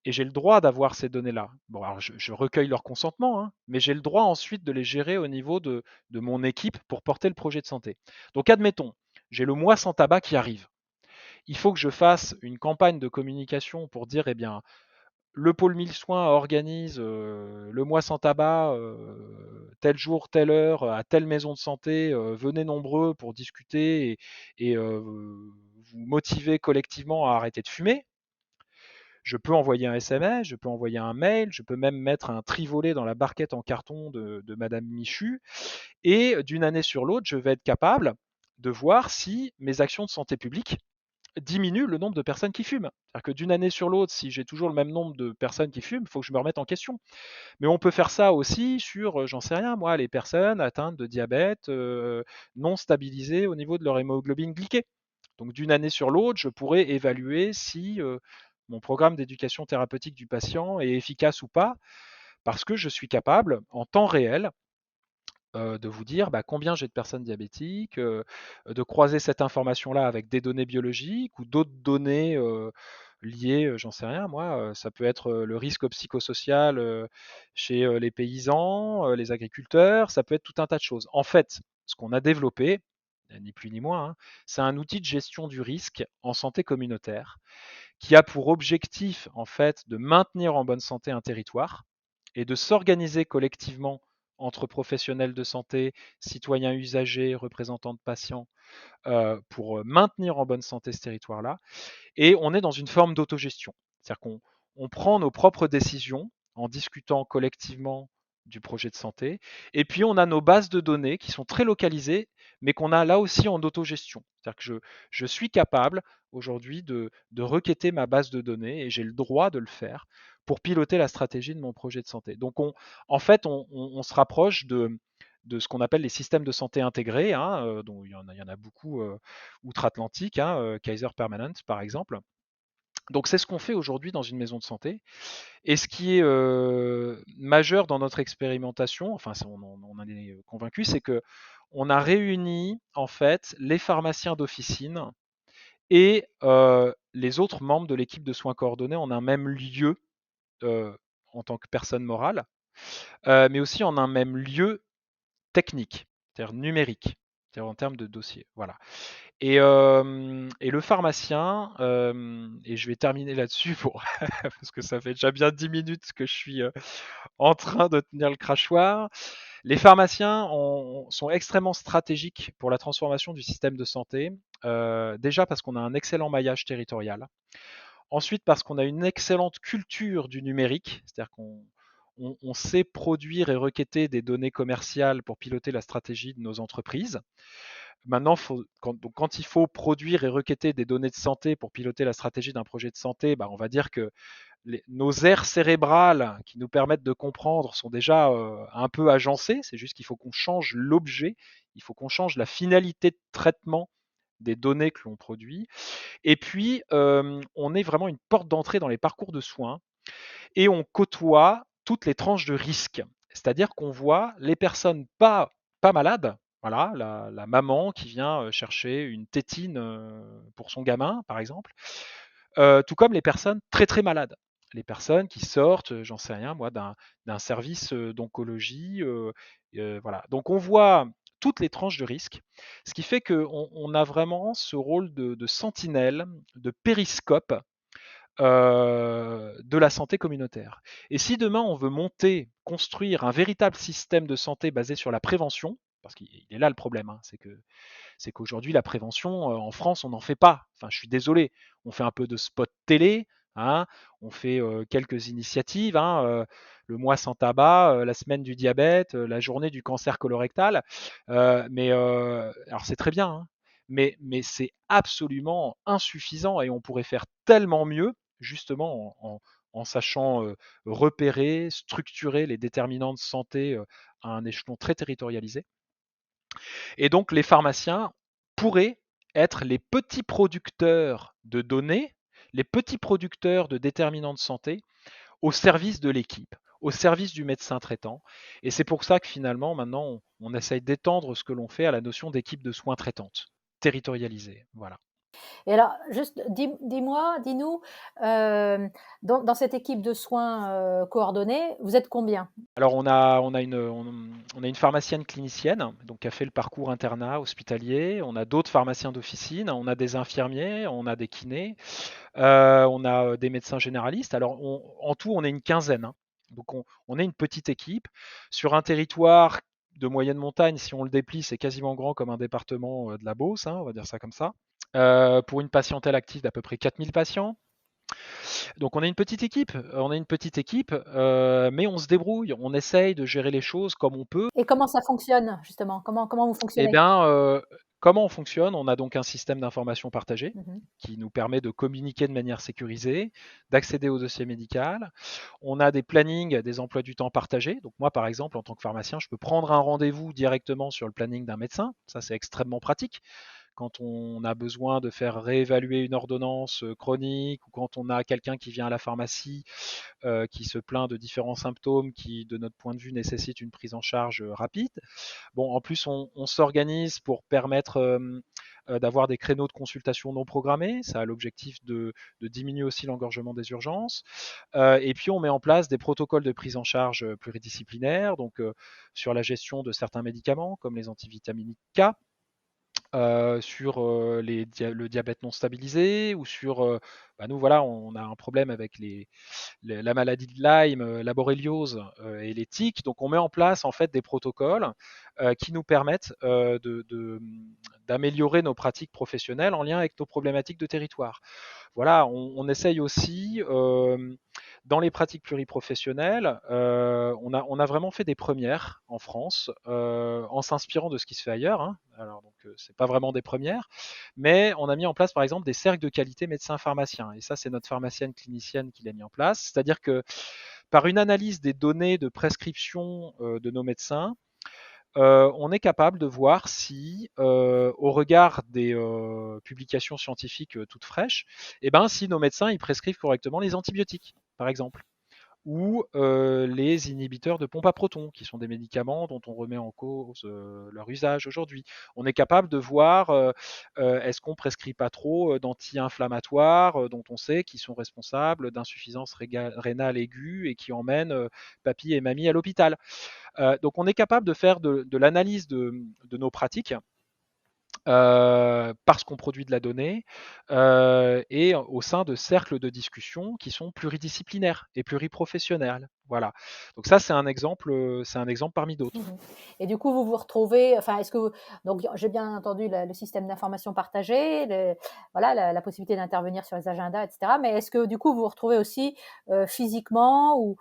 et j'ai le droit d'avoir ces données-là. Bon, alors je recueille leur consentement, hein, mais j'ai le droit ensuite de les gérer au niveau de mon équipe pour porter le projet de santé. Donc admettons, j'ai le mois sans tabac qui arrive. il faut que je fasse une campagne de communication pour dire, eh bien, le pôle 1000 soins organise le mois sans tabac, tel jour, telle heure, à telle maison de santé, venez nombreux pour discuter et vous motiver collectivement à arrêter de fumer. Je peux envoyer un SMS, je peux envoyer un mail, je peux même mettre un tri-volet dans la barquette en carton de Madame Michu. Et d'une année sur l'autre, je vais être capable de voir si mes actions de santé publique diminuent le nombre de personnes qui fument. C'est-à-dire que d'une année sur l'autre, si j'ai toujours le même nombre de personnes qui fument, il faut que je me remette en question. Mais on peut faire ça aussi sur, j'en sais rien, moi, les personnes atteintes de diabète non stabilisées au niveau de leur hémoglobine glyquée. Donc d'une année sur l'autre, je pourrais évaluer si mon programme d'éducation thérapeutique du patient est efficace ou pas, parce que je suis capable, en temps réel, de vous dire combien j'ai de personnes diabétiques, de croiser cette information-là avec des données biologiques ou d'autres données liées, j'en sais rien, moi, ça peut être le risque psychosocial chez les paysans, les agriculteurs, ça peut être tout un tas de choses. En fait, ce qu'on a développé, ni plus ni moins, hein, c'est un outil de gestion du risque en santé communautaire qui a pour objectif en fait de maintenir en bonne santé un territoire et de s'organiser collectivement entre professionnels de santé, citoyens usagers, représentants de patients, pour maintenir en bonne santé ce territoire-là. Et on est dans une forme d'autogestion. C'est-à-dire qu'on prend nos propres décisions en discutant collectivement du projet de santé. Et puis on a nos bases de données qui sont très localisées, mais qu'on a là aussi en autogestion. C'est-à-dire que je suis capable aujourd'hui de requêter ma base de données et j'ai le droit de le faire pour piloter la stratégie de mon projet de santé. Donc en fait, on se rapproche de ce qu'on appelle les systèmes de santé intégrés, hein, dont il y en a beaucoup outre-Atlantique, hein, Kaiser Permanent par exemple. Donc c'est ce qu'on fait aujourd'hui dans une maison de santé. Et ce qui est majeur dans notre expérimentation, enfin on en est convaincu, c'est que on a réuni en fait les pharmaciens d'officine et les autres membres de l'équipe de soins coordonnés en un même lieu en tant que personne morale, mais aussi en un même lieu technique, c'est-à-dire numérique, c'est-à-dire en termes de dossier. Voilà. Et le pharmacien, et je vais terminer là-dessus pour parce que ça fait déjà bien 10 minutes que je suis en train de tenir le crachoir. Les pharmaciens sont extrêmement stratégiques pour la transformation du système de santé. Déjà parce qu'on a un excellent maillage territorial. Ensuite parce qu'on a une excellente culture du numérique, c'est-à-dire qu'on sait produire et requêter des données commerciales pour piloter la stratégie de nos entreprises. Maintenant, quand il faut produire et requêter des données de santé pour piloter la stratégie d'un projet de santé, on va dire que nos aires cérébrales qui nous permettent de comprendre sont déjà un peu agencées. C'est juste qu'il faut qu'on change l'objet, il faut qu'on change la finalité de traitement des données que l'on produit. Et puis, on est vraiment une porte d'entrée dans les parcours de soins et on côtoie toutes les tranches de risque. C'est-à-dire qu'on voit les personnes pas malades, voilà, la maman qui vient chercher une tétine pour son gamin, par exemple, tout comme les personnes très très malades. Les personnes qui sortent, j'en sais rien, moi, d'un service d'oncologie. Voilà. Donc on voit toutes les tranches de risque, ce qui fait qu'on a vraiment ce rôle de sentinelle, de périscope de la santé communautaire. Et si demain on veut construire un véritable système de santé basé sur la prévention, parce qu'il est là le problème, hein, c'est qu'aujourd'hui la prévention en France on n'en fait pas. Enfin, je suis désolé, on fait un peu de spot télé, hein, on fait quelques initiatives, hein, le mois sans tabac, la semaine du diabète, la journée du cancer colorectal, mais alors c'est très bien, hein, mais c'est absolument insuffisant et on pourrait faire tellement mieux justement en sachant repérer, structurer les déterminants de santé à un échelon très territorialisé. Et donc les pharmaciens pourraient être les petits producteurs de données, les petits producteurs de déterminants de santé au service de l'équipe, au service du médecin traitant. Et c'est pour ça que finalement, maintenant, on essaye d'étendre ce que l'on fait à la notion d'équipe de soins traitante, territorialisée. Voilà. Et alors, juste dis-nous, dans cette équipe de soins coordonnés, vous êtes combien? Alors on a une pharmacienne clinicienne, donc qui a fait le parcours internat hospitalier. On a d'autres pharmaciens d'officine, on a des infirmiers, on a des kinés, on a des médecins généralistes. Alors en tout, on est une quinzaine, hein. Donc on est une petite équipe sur un territoire de moyenne montagne. Si on le déplie, c'est quasiment grand comme un département de la Beauce, hein, on va dire ça comme ça. Pour une patientèle active d'à peu près 4000 patients. Donc on est une petite équipe, mais on se débrouille, on essaye de gérer les choses comme on peut. Et comment ça fonctionne justement? Comment vous Eh fonctionnez? bien, comment on fonctionne? On a donc un système d'information partagé Mmh. qui nous permet de communiquer de manière sécurisée, d'accéder au dossier médical. On a des plannings, des emplois du temps partagés. Donc moi, par exemple, en tant que pharmacien, je peux prendre un rendez-vous directement sur le planning d'un médecin. Ça, c'est extrêmement pratique quand on a besoin de faire réévaluer une ordonnance chronique ou quand on a quelqu'un qui vient à la pharmacie qui se plaint de différents symptômes qui, de notre point de vue, nécessitent une prise en charge rapide. Bon, en plus, on s'organise pour permettre d'avoir des créneaux de consultation non programmés. Ça a l'objectif de diminuer aussi l'engorgement des urgences. Et puis, on met en place des protocoles de prise en charge pluridisciplinaires, donc sur la gestion de certains médicaments, comme les antivitaminiques K, sur le diabète non stabilisé, ou sur, nous voilà, on a un problème avec la maladie de Lyme, la borréliose et les tiques. Donc on met en place en fait des protocoles qui nous permettent d'améliorer nos pratiques professionnelles en lien avec nos problématiques de territoire. Voilà, on essaye aussi dans les pratiques pluriprofessionnelles, on a vraiment fait des premières en France en s'inspirant de ce qui se fait ailleurs, hein. Alors donc c'est pas vraiment des premières, mais on a mis en place par exemple des cercles de qualité médecins-pharmaciens. Et ça, c'est notre pharmacienne clinicienne qui l'a mis en place. C'est-à-dire que par une analyse des données de prescription de nos médecins, on est capable de voir si, au regard des publications scientifiques toutes fraîches, eh ben, si nos médecins ils prescrivent correctement les antibiotiques, par exemple, ou les inhibiteurs de pompe à protons, qui sont des médicaments dont on remet en cause leur usage aujourd'hui. On est capable de voir est-ce qu'on prescrit pas trop d'anti-inflammatoires dont on sait qu'ils sont responsables d'insuffisance rénale aiguë et qui emmènent papy et mamie à l'hôpital. Donc on est capable de faire de l'analyse de nos pratiques parce qu'on produit de la donnée et au sein de cercles de discussion qui sont pluridisciplinaires et pluriprofessionnels. Voilà. Donc ça, c'est un exemple parmi Mmh. d'autres. Et du coup, vous vous retrouvez, enfin, est-ce que donc j'ai bien entendu le système d'information partagée, voilà, la possibilité d'intervenir sur les agendas, etc. Mais est-ce que du coup, vous vous retrouvez aussi physiquement ou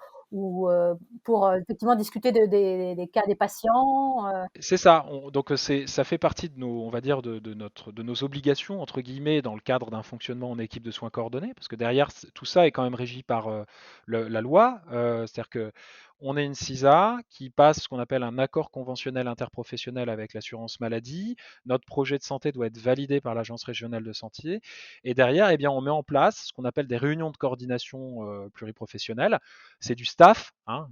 pour effectivement discuter des cas des patients C'est ça. Donc ça fait partie de nos, on va dire, de nos obligations entre guillemets dans le cadre d'un fonctionnement en équipe de soins coordonnés, parce que derrière tout ça est quand même régi par la loi. C'est-à-dire que on est une CISA qui passe ce qu'on appelle un accord conventionnel interprofessionnel avec l'assurance maladie. Notre projet de santé doit être validé par l'agence régionale de santé, et derrière, eh bien, on met en place ce qu'on appelle des réunions de coordination pluriprofessionnelle. C'est du staff, hein,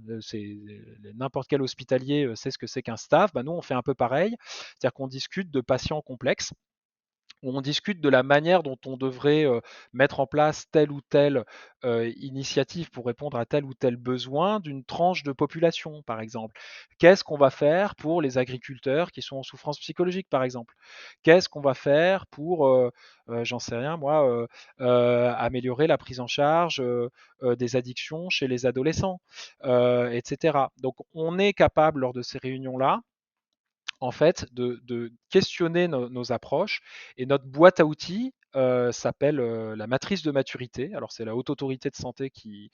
n'importe quel hospitalier sait ce que c'est qu'un staff. Nous, on fait un peu pareil, c'est-à-dire qu'on discute de patients complexes, où on discute de la manière dont on devrait mettre en place telle ou telle initiative pour répondre à tel ou tel besoin d'une tranche de population, par exemple. Qu'est-ce qu'on va faire pour les agriculteurs qui sont en souffrance psychologique, par exemple? Qu'est-ce qu'on va faire pour, j'en sais rien, moi, améliorer la prise en charge des addictions chez les adolescents, etc. Donc, on est capable, lors de ces réunions-là, en fait, de questionner nos approches. Et notre boîte à outils s'appelle la matrice de maturité. Alors, c'est la Haute Autorité de Santé qui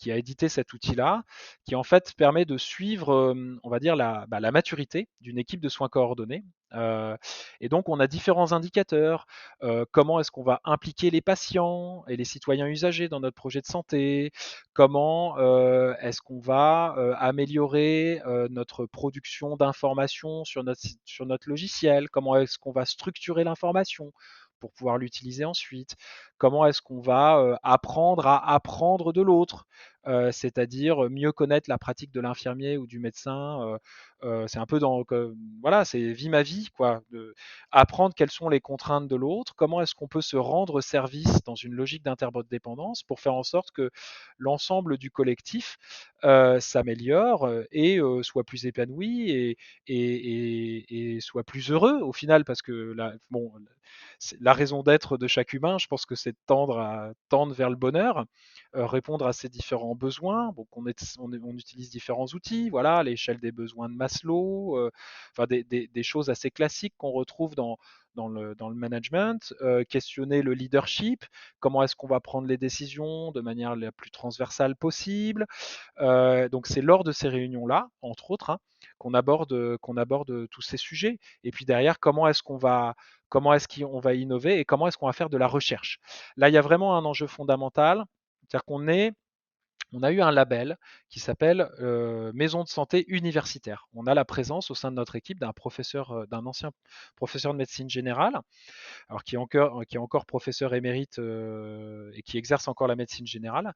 a édité cet outil-là, qui en fait permet de suivre, on va dire, la maturité d'une équipe de soins coordonnés. Euh, et donc, on a différents indicateurs. Comment est-ce qu'on va impliquer les patients et les citoyens usagers dans notre projet de santé? Comment est-ce qu'on va améliorer notre production d'informations sur notre logiciel? Comment est-ce qu'on va structurer l'information pour pouvoir l'utiliser ensuite? Comment est-ce qu'on va apprendre à apprendre de l'autre? c'est-à-dire mieux connaître la pratique de l'infirmier ou du médecin. C'est un peu voilà, c'est vie ma vie, quoi. Apprendre quelles sont les contraintes de l'autre, comment est-ce qu'on peut se rendre service dans une logique d'interdépendance pour faire en sorte que l'ensemble du collectif s'améliore et soit plus épanoui et soit plus heureux au final, parce que la raison d'être de chaque humain, je pense que c'est de tendre vers le bonheur, répondre à ses différents besoins. Donc on utilise différents outils, voilà, l'échelle des besoins de Maslow, enfin des choses assez classiques qu'on retrouve dans le management, questionner le leadership, comment est-ce qu'on va prendre les décisions de manière la plus transversale possible. Donc c'est lors de ces réunions-là, entre autres, hein, qu'on aborde tous ces sujets. Et puis derrière, comment est-ce qu'on va innover et comment est-ce qu'on va faire de la recherche. Là, il y a vraiment un enjeu fondamental, c'est-à-dire on a eu un label qui s'appelle Maison de santé universitaire. On a la présence au sein de notre équipe d'un ancien professeur de médecine générale, alors qui est encore professeur émérite et qui exerce encore la médecine générale.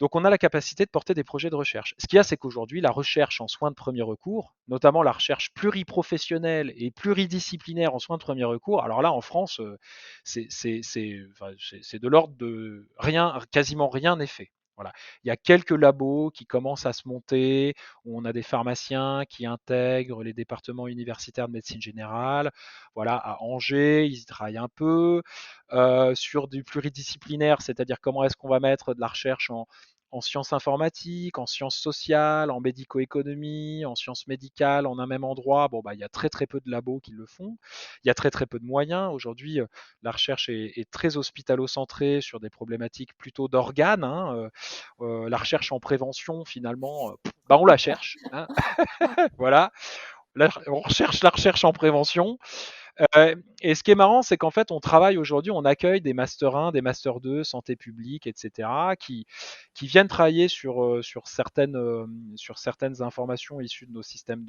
Donc on a la capacité de porter des projets de recherche. Ce qu'il y a, c'est qu'aujourd'hui, la recherche en soins de premier recours, notamment la recherche pluriprofessionnelle et pluridisciplinaire en soins de premier recours, alors là, en France, c'est de l'ordre de rien, quasiment rien n'est fait. Voilà. Il y a quelques labos qui commencent à se monter, où on a des pharmaciens qui intègrent les départements universitaires de médecine générale. Voilà, à Angers, ils y travaillent un peu. Sur du pluridisciplinaire, c'est-à-dire comment est-ce qu'on va mettre de la recherche en sciences informatiques, en sciences sociales, en médico-économie, en sciences médicales, en un même endroit. Bon, bah, il y a très très peu de labos qui le font. Il y a très très peu de moyens. Aujourd'hui, la recherche est très hospitalo-centrée sur des problématiques plutôt d'organes, hein. La recherche en prévention, finalement, bah, on la cherche, hein. Voilà. On recherche la recherche en prévention. Et ce qui est marrant, c'est qu'en fait, on travaille aujourd'hui, on accueille des Master 1, des Master 2, santé publique, etc., qui viennent travailler sur certaines informations issues de nos systèmes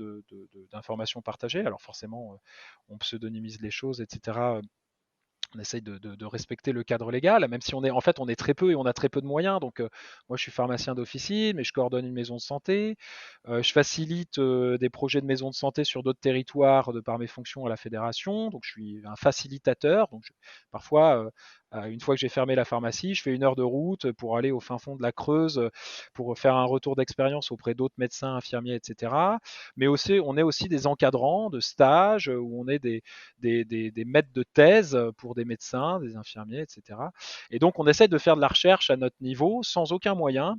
d'information partagées. Alors forcément, on pseudonymise les choses, etc. On essaye de respecter le cadre légal, même si on est très peu et on a très peu de moyens. Donc, moi, je suis pharmacien d'officine, mais je coordonne une maison de santé. Je facilite des projets de maison de santé sur d'autres territoires de par mes fonctions à la fédération. Donc, je suis un facilitateur. Donc, parfois, une fois que j'ai fermé la pharmacie, je fais 1 heure de route pour aller au fin fond de la Creuse, pour faire un retour d'expérience auprès d'autres médecins, infirmiers, etc. Mais aussi, on est aussi des encadrants de stages, où on est des maîtres de thèse pour des médecins, des infirmiers, etc. Et donc, on essaie de faire de la recherche à notre niveau sans aucun moyen,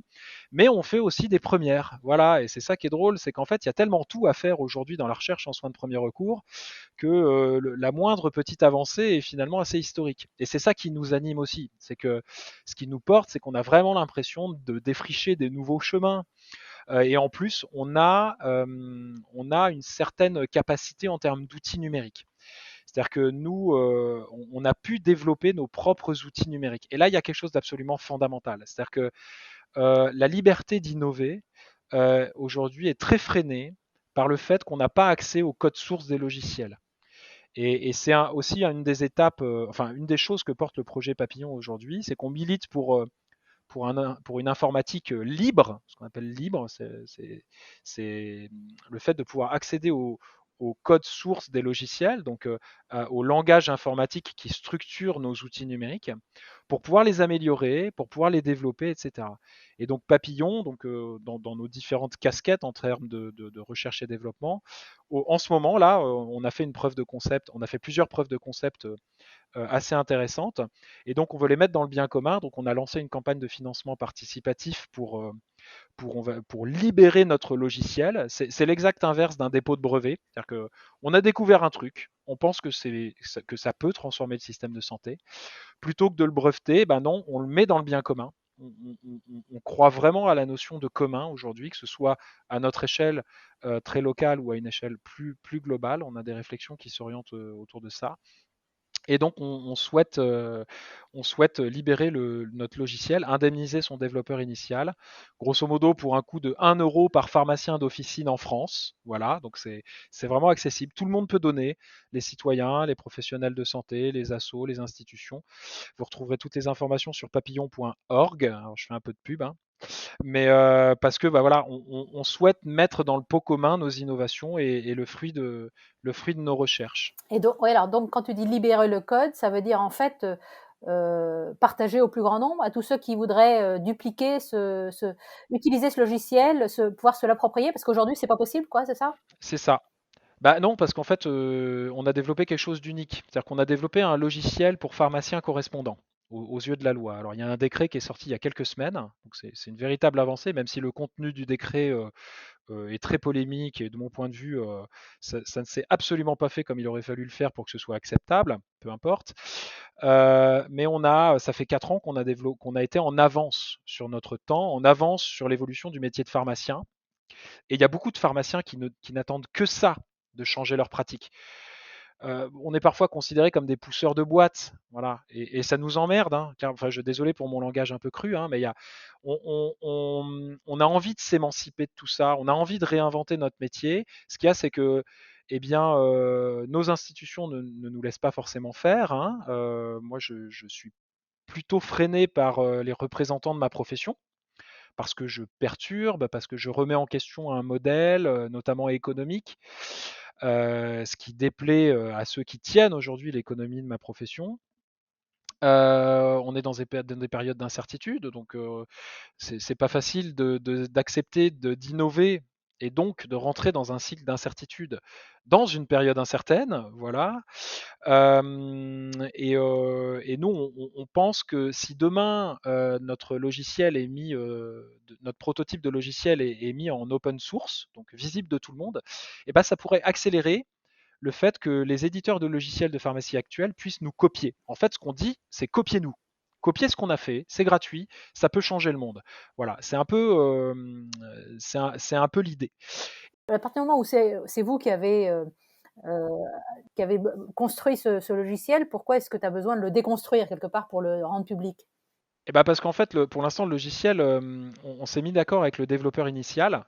mais on fait aussi des premières. Voilà, et c'est ça qui est drôle, c'est qu'en fait, il y a tellement tout à faire aujourd'hui dans la recherche en soins de premier recours que la moindre petite avancée est finalement assez historique. Et c'est ça qui nous anime aussi, c'est que ce qui nous porte, c'est qu'on a vraiment l'impression de défricher des nouveaux chemins. Et en plus, on a une certaine capacité en termes d'outils numériques. C'est-à-dire que nous, on a pu développer nos propres outils numériques. Et là, il y a quelque chose d'absolument fondamental. C'est-à-dire que la liberté d'innover, aujourd'hui, est très freinée par le fait qu'on n'a pas accès au code source des logiciels. Et c'est aussi une des étapes, enfin une des choses que porte le projet Papillon aujourd'hui, c'est qu'on milite pour une informatique libre. Ce qu'on appelle libre, c'est le fait de pouvoir accéder au code source des logiciels, donc au langage informatique qui structure nos outils numériques, pour pouvoir les améliorer, pour pouvoir les développer, etc. Et donc Papillon, donc, dans nos différentes casquettes en termes de recherche et développement, en ce moment là, on a fait une preuve de concept, on a fait plusieurs preuves de concept assez intéressantes. Et donc, on veut les mettre dans le bien commun. Donc, on a lancé une campagne de financement participatif pour libérer notre logiciel. C'est l'exact inverse d'un dépôt de brevet. C'est-à-dire qu'on a découvert un truc, on pense que ça peut transformer le système de santé. Plutôt que de le breveter, ben non, on le met dans le bien commun. On croit vraiment à la notion de commun aujourd'hui, que ce soit à notre échelle très locale ou à une échelle plus globale. On a des réflexions qui s'orientent autour de ça. Et donc, on souhaite libérer notre logiciel, indemniser son développeur initial, grosso modo pour un coût de 1 euro par pharmacien d'officine en France. Voilà, donc c'est vraiment accessible. Tout le monde peut donner, les citoyens, les professionnels de santé, les assos, les institutions. Vous retrouverez toutes les informations sur papillon.org. Alors, je fais un peu de pub, hein. Mais parce que voilà, on souhaite mettre dans le pot commun nos innovations et le fruit de nos recherches. Et donc, ouais, alors donc quand tu dis libérer le code, ça veut dire en fait partager au plus grand nombre, à tous ceux qui voudraient dupliquer, utiliser ce logiciel, pouvoir se l'approprier, parce qu'aujourd'hui c'est pas possible, quoi, c'est ça? C'est ça. Bah non, parce qu'en fait, on a développé quelque chose d'unique. C'est-à-dire qu'on a développé un logiciel pour pharmaciens correspondants aux yeux de la loi. Alors il y a un décret qui est sorti il y a quelques semaines, donc c'est une véritable avancée, même si le contenu du décret est très polémique et de mon point de vue, ça ne s'est absolument pas fait comme il aurait fallu le faire pour que ce soit acceptable, peu importe. Mais ça fait 4 ans qu'on a été en avance sur notre temps, en avance sur l'évolution du métier de pharmacien. Et il y a beaucoup de pharmaciens qui n'attendent que ça, de changer leur pratique. On est parfois considérés comme des pousseurs de boîtes, voilà, et ça nous emmerde, hein, car, enfin, désolé pour mon langage un peu cru, hein, mais on a envie de s'émanciper de tout ça, on a envie de réinventer notre métier. Ce qu'il y a, c'est que, eh bien, nos institutions ne nous laissent pas forcément faire, hein. Moi, je suis plutôt freiné par les représentants de ma profession, parce que je perturbe, parce que je remets en question un modèle, notamment économique, ce qui déplaît à ceux qui tiennent aujourd'hui l'économie de ma profession. On est dans des périodes d'incertitude, donc c'est pas facile d'accepter d'innover et donc de rentrer dans un cycle d'incertitude dans une période incertaine, voilà. Et nous, on pense que si demain notre logiciel est mis, notre prototype de logiciel est mis en open source, donc visible de tout le monde, et ben ça pourrait accélérer le fait que les éditeurs de logiciels de pharmacie actuels puissent nous copier. En fait, ce qu'on dit, c'est copiez-nous. Copiez ce qu'on a fait, c'est gratuit, ça peut changer le monde. Voilà, c'est un peu l'idée. À partir du moment où c'est vous euh, qui avez construit ce logiciel, pourquoi est-ce que tu as besoin de le déconstruire quelque part pour le rendre public? Et ben parce qu'en fait, pour l'instant, le logiciel, on s'est mis d'accord avec le développeur initial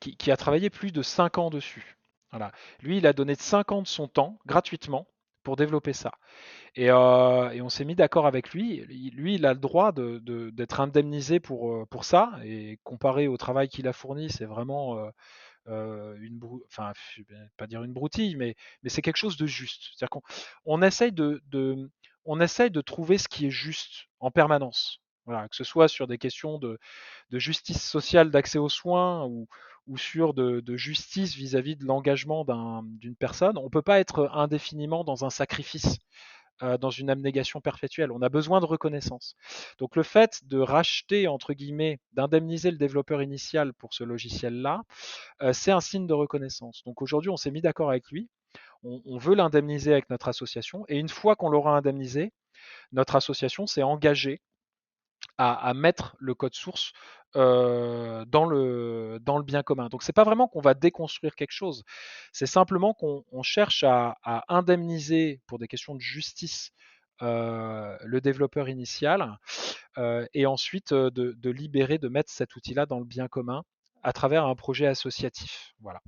qui a travaillé plus de 5 ans dessus. Voilà. Lui, il a donné 5 ans de son temps gratuitement pour développer ça. Et on s'est mis d'accord avec lui. Lui, il a le droit d'être indemnisé pour ça. Et comparé au travail qu'il a fourni, c'est vraiment enfin, je vais pas dire une broutille, mais c'est quelque chose de juste. C'est-à-dire qu'on essaye on essaye de trouver ce qui est juste en permanence. Voilà, que ce soit sur des questions de justice sociale d'accès aux soins ou sur de justice vis-à-vis de l'engagement d'une personne. On ne peut pas être indéfiniment dans un sacrifice, dans une abnégation perpétuelle. On a besoin de reconnaissance. Donc le fait de racheter, entre guillemets, d'indemniser le développeur initial pour ce logiciel-là, c'est un signe de reconnaissance. Donc aujourd'hui, on s'est mis d'accord avec lui. On veut l'indemniser avec notre association. Et une fois qu'on l'aura indemnisé, notre association s'est engagée à mettre le code source dans le bien commun. Donc c'est pas vraiment qu'on va déconstruire quelque chose, c'est simplement qu'on cherche à indemniser pour des questions de justice le développeur initial et ensuite de libérer, de mettre cet outil-là dans le bien commun à travers un projet associatif. Voilà.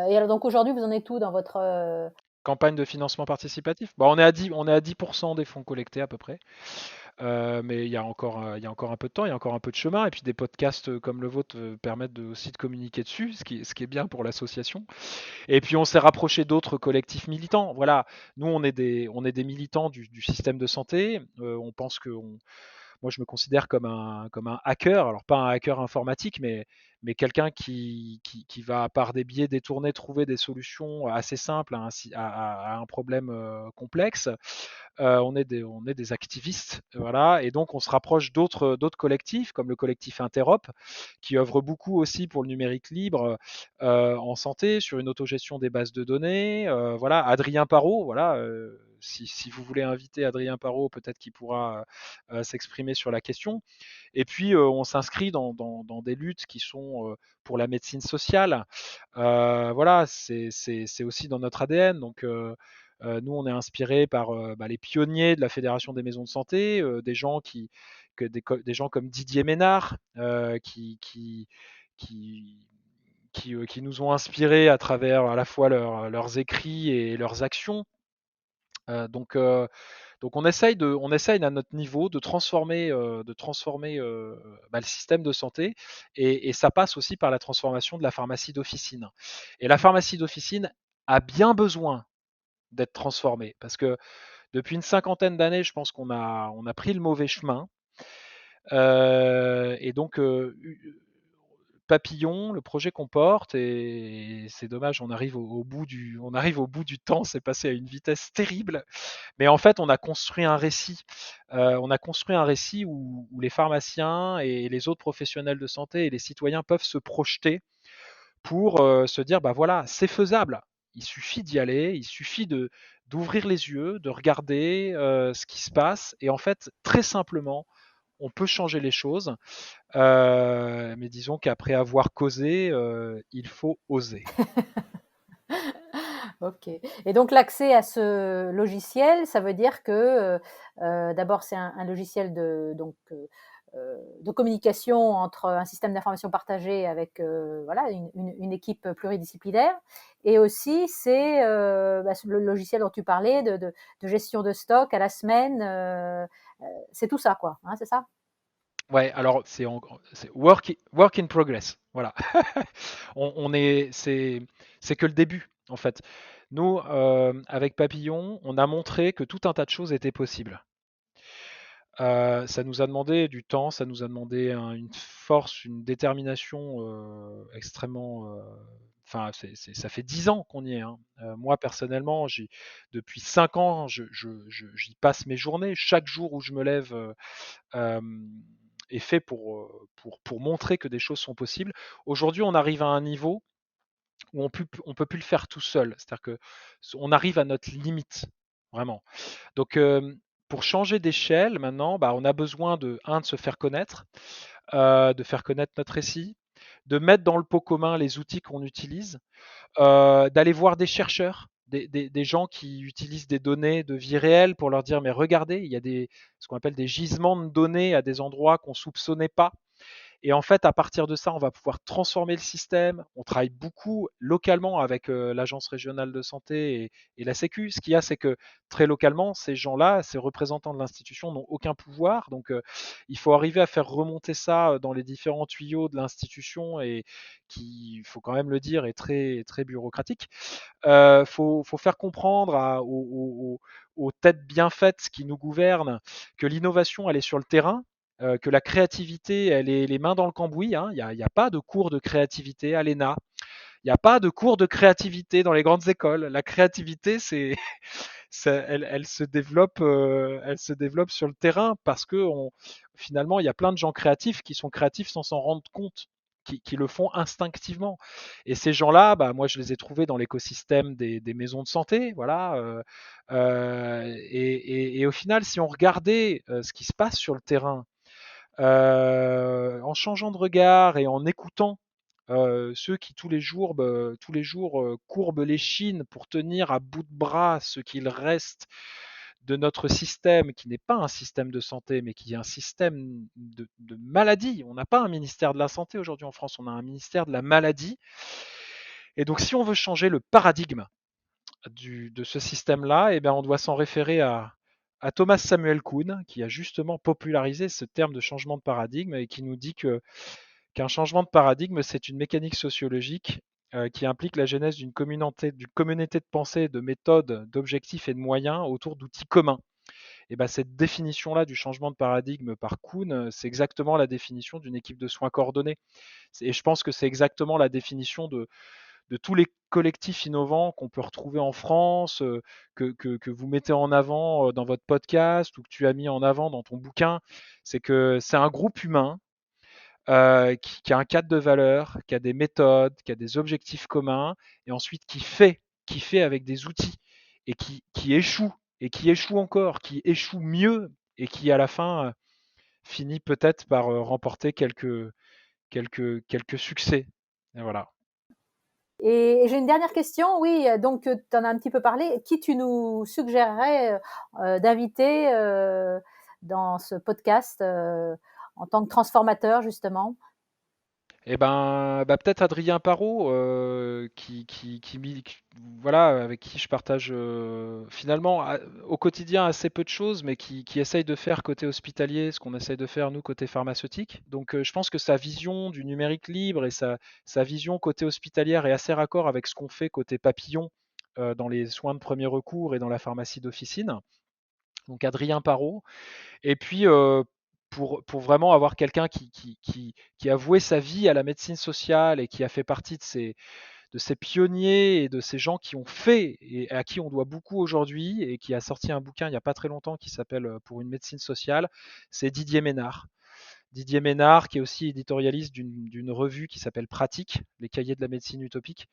Et alors donc aujourd'hui, vous en êtes où dans votre Campagne de financement participatif. Bon, on est à 10% des fonds collectés à peu près. Mais il y a encore un peu de temps, il y a encore un peu de chemin. Et puis des podcasts comme le vôtre permettent aussi de communiquer dessus, ce qui est bien pour l'association. Et puis on s'est rapproché d'autres collectifs militants. Voilà, nous on est des militants du système de santé. On pense que moi je me considère comme un hacker, alors pas un hacker informatique, mais quelqu'un qui va par des biais détournés trouver des solutions assez simples à un problème complexe. On est des activistes, voilà, et donc on se rapproche d'autres collectifs, comme le collectif Interop, qui œuvre beaucoup aussi pour le numérique libre en santé, sur une autogestion des bases de données. Voilà, Adrien Parot, voilà, si vous voulez inviter Adrien Parot, peut-être qu'il pourra s'exprimer sur la question. Et puis, on s'inscrit dans des luttes qui sont pour la médecine sociale. Voilà, c'est aussi dans notre ADN. Donc, nous, on est inspiré par les pionniers de la Fédération des maisons de santé, des gens comme Didier Ménard, qui, qui nous ont inspirés à travers à la fois leurs écrits et leurs actions. Donc, Donc on essaye à notre niveau de transformer le système de santé, et ça passe aussi par la transformation de la pharmacie d'officine. Et la pharmacie d'officine a bien besoin d'être transformée, parce que depuis une cinquantaine d'années, je pense qu'on a pris le mauvais chemin. Et donc, Papillon, le projet qu'on porte, et c'est dommage, on arrive au bout du temps, c'est passé à une vitesse terrible. Mais en fait, on a construit un récit. On a construit un récit où les pharmaciens et les autres professionnels de santé et les citoyens peuvent se projeter pour se dire, bah voilà, c'est faisable. Il suffit d'y aller, il suffit d'ouvrir les yeux, de regarder ce qui se passe, et en fait, très simplement, on peut changer les choses. Mais disons qu'après avoir causé, il faut oser. Ok. Et donc l'accès à ce logiciel, ça veut dire que d'abord c'est un logiciel de communication entre un système d'information partagé avec voilà, une équipe pluridisciplinaire, et aussi c'est le logiciel dont tu parlais de gestion de stock à la semaine, c'est tout ça quoi, hein, c'est ça? Ouais, alors c'est work in progress. Voilà. C'est que le début, en fait. Nous, avec Papillon, on a montré que tout un tas de choses étaient possibles. Ça nous a demandé du temps, ça nous a demandé une force, une détermination extrêmement. Enfin, ça fait 10 ans qu'on y est, hein. Moi, personnellement, depuis 5 ans, j'y passe mes journées. Chaque jour où je me lève euh, est fait pour montrer que des choses sont possibles. Aujourd'hui, on arrive à un niveau où on peut plus le faire tout seul. C'est-à-dire que on arrive à notre limite, vraiment. Donc, pour changer d'échelle, maintenant, bah, on a besoin de se faire connaître, de faire connaître notre récit, de mettre dans le pot commun les outils qu'on utilise, d'aller voir des chercheurs, des gens qui utilisent des données de vie réelle pour leur dire, mais regardez, il y a ce qu'on appelle des gisements de données à des endroits qu'on soupçonnait pas. Et en fait, à partir de ça, on va pouvoir transformer le système. On travaille beaucoup localement avec l'Agence régionale de santé et la Sécu. Ce qu'il y a, c'est que très localement, ces gens-là, ces représentants de l'institution n'ont aucun pouvoir. Donc, il faut arriver à faire remonter ça dans les différents tuyaux de l'institution, et qui, il faut quand même le dire, est très, très bureaucratique. Faut faire comprendre aux têtes bien faites qui nous gouvernent que l'innovation, elle est sur le terrain, que la créativité, elle est les mains dans le cambouis, hein. Il y a pas de cours de créativité à l'ENA. Il n'y a pas de cours de créativité dans les grandes écoles. La créativité, elle se développe sur le terrain, parce que finalement, il y a plein de gens créatifs qui sont créatifs sans s'en rendre compte, qui le font instinctivement. Et ces gens-là, bah, moi, je les ai trouvés dans l'écosystème des maisons de santé, voilà. Et au final, si on regardait ce qui se passe sur le terrain, en changeant de regard et en écoutant ceux qui tous les jours courbent l'échine pour tenir à bout de bras ce qu'il reste de notre système, qui n'est pas un système de santé, mais qui est un système de maladie. On n'a pas un ministère de la santé aujourd'hui en France, on a un ministère de la maladie. Et donc, si on veut changer le paradigme de ce système-là, eh bien, on doit s'en référer à Thomas Samuel Kuhn, qui a justement popularisé ce terme de changement de paradigme, et qui nous dit qu'un changement de paradigme, c'est une mécanique sociologique qui implique la genèse d'une communauté de pensée, de méthodes, d'objectifs et de moyens autour d'outils communs. Et ben, cette définition-là du changement de paradigme par Kuhn, c'est exactement la définition d'une équipe de soins coordonnés. Et je pense que c'est exactement la définition de tous les collectifs innovants qu'on peut retrouver en France, que vous mettez en avant dans votre podcast, ou que tu as mis en avant dans ton bouquin. C'est que c'est un groupe humain qui a un cadre de valeur, qui a des méthodes, qui a des objectifs communs, et ensuite qui fait avec des outils, et qui échoue, et qui échoue encore, qui échoue mieux, et qui à la fin finit peut-être par remporter quelques succès. Et voilà. Et j'ai une dernière question, oui, donc tu en as un petit peu parlé. Qui tu nous suggérerais d'inviter dans ce podcast en tant que transformateur, justement? Peut-être Adrien Parot, voilà, avec qui je partage finalement au quotidien assez peu de choses, mais qui essaye de faire côté hospitalier ce qu'on essaye de faire nous côté pharmaceutique. Donc je pense que sa vision du numérique libre et sa vision côté hospitalière est assez raccord avec ce qu'on fait côté papillon dans les soins de premier recours et dans la pharmacie d'officine. Donc Adrien Parot. Et puis, pour vraiment avoir quelqu'un qui a voué sa vie à la médecine sociale et qui a fait partie de ces pionniers et de ces gens qui ont fait et à qui on doit beaucoup aujourd'hui et qui a sorti un bouquin il n'y a pas très longtemps qui s'appelle Pour une médecine sociale, c'est Didier Ménard. Didier Ménard, qui est aussi éditorialiste d'une revue qui s'appelle Pratique, les cahiers de la médecine utopique,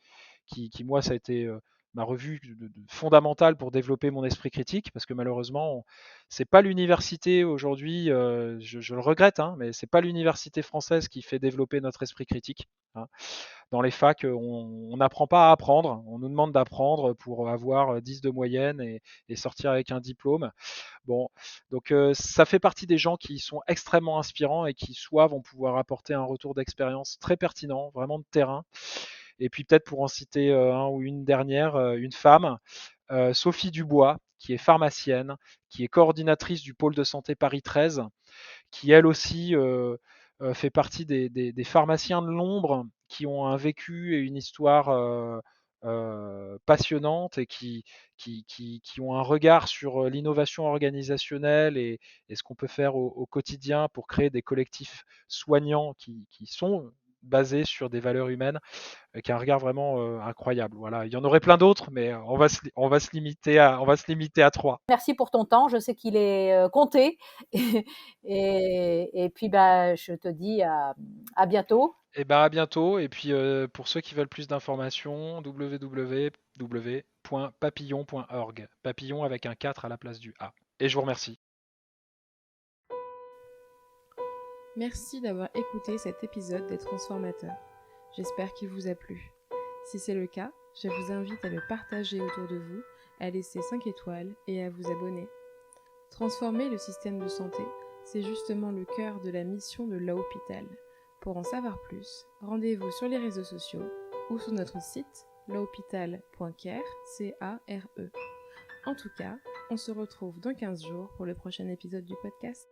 moi, ça a été ma revue fondamentale pour développer mon esprit critique, parce que malheureusement, c'est pas l'université aujourd'hui, je le regrette, hein, mais c'est pas l'université française qui fait développer notre esprit critique. Hein. Dans les facs, on n'apprend pas à apprendre, on nous demande d'apprendre pour avoir 10 de moyenne et sortir avec un diplôme. Bon, donc ça fait partie des gens qui sont extrêmement inspirants et qui soit vont pouvoir apporter un retour d'expérience très pertinent, vraiment de terrain. Et puis peut-être pour en citer un ou une dernière, une femme, Sophie Dubois, qui est pharmacienne, qui est coordinatrice du pôle de santé Paris 13, qui elle aussi fait partie des pharmaciens de l'ombre qui ont un vécu et une histoire passionnante et qui ont un regard sur l'innovation organisationnelle et ce qu'on peut faire au quotidien pour créer des collectifs soignants qui sont basés sur des valeurs humaines, avec un regard vraiment incroyable. Voilà, il y en aurait plein d'autres, mais on va se limiter à 3. Merci pour ton temps, je sais qu'il est compté. Et puis je te dis à bientôt. Et à bientôt. Et puis pour ceux qui veulent plus d'informations, www.papillon.org. Papillon avec un 4 à la place du A. Et je vous remercie. Merci d'avoir écouté cet épisode des Transformateurs. J'espère qu'il vous a plu. Si c'est le cas, je vous invite à le partager autour de vous, à laisser 5 étoiles et à vous abonner. Transformer le système de santé, c'est justement le cœur de la mission de l'Hôpital. Pour en savoir plus, rendez-vous sur les réseaux sociaux ou sur notre site l'hôpital.care, C-A-R-E. En tout cas, on se retrouve dans 15 jours pour le prochain épisode du podcast.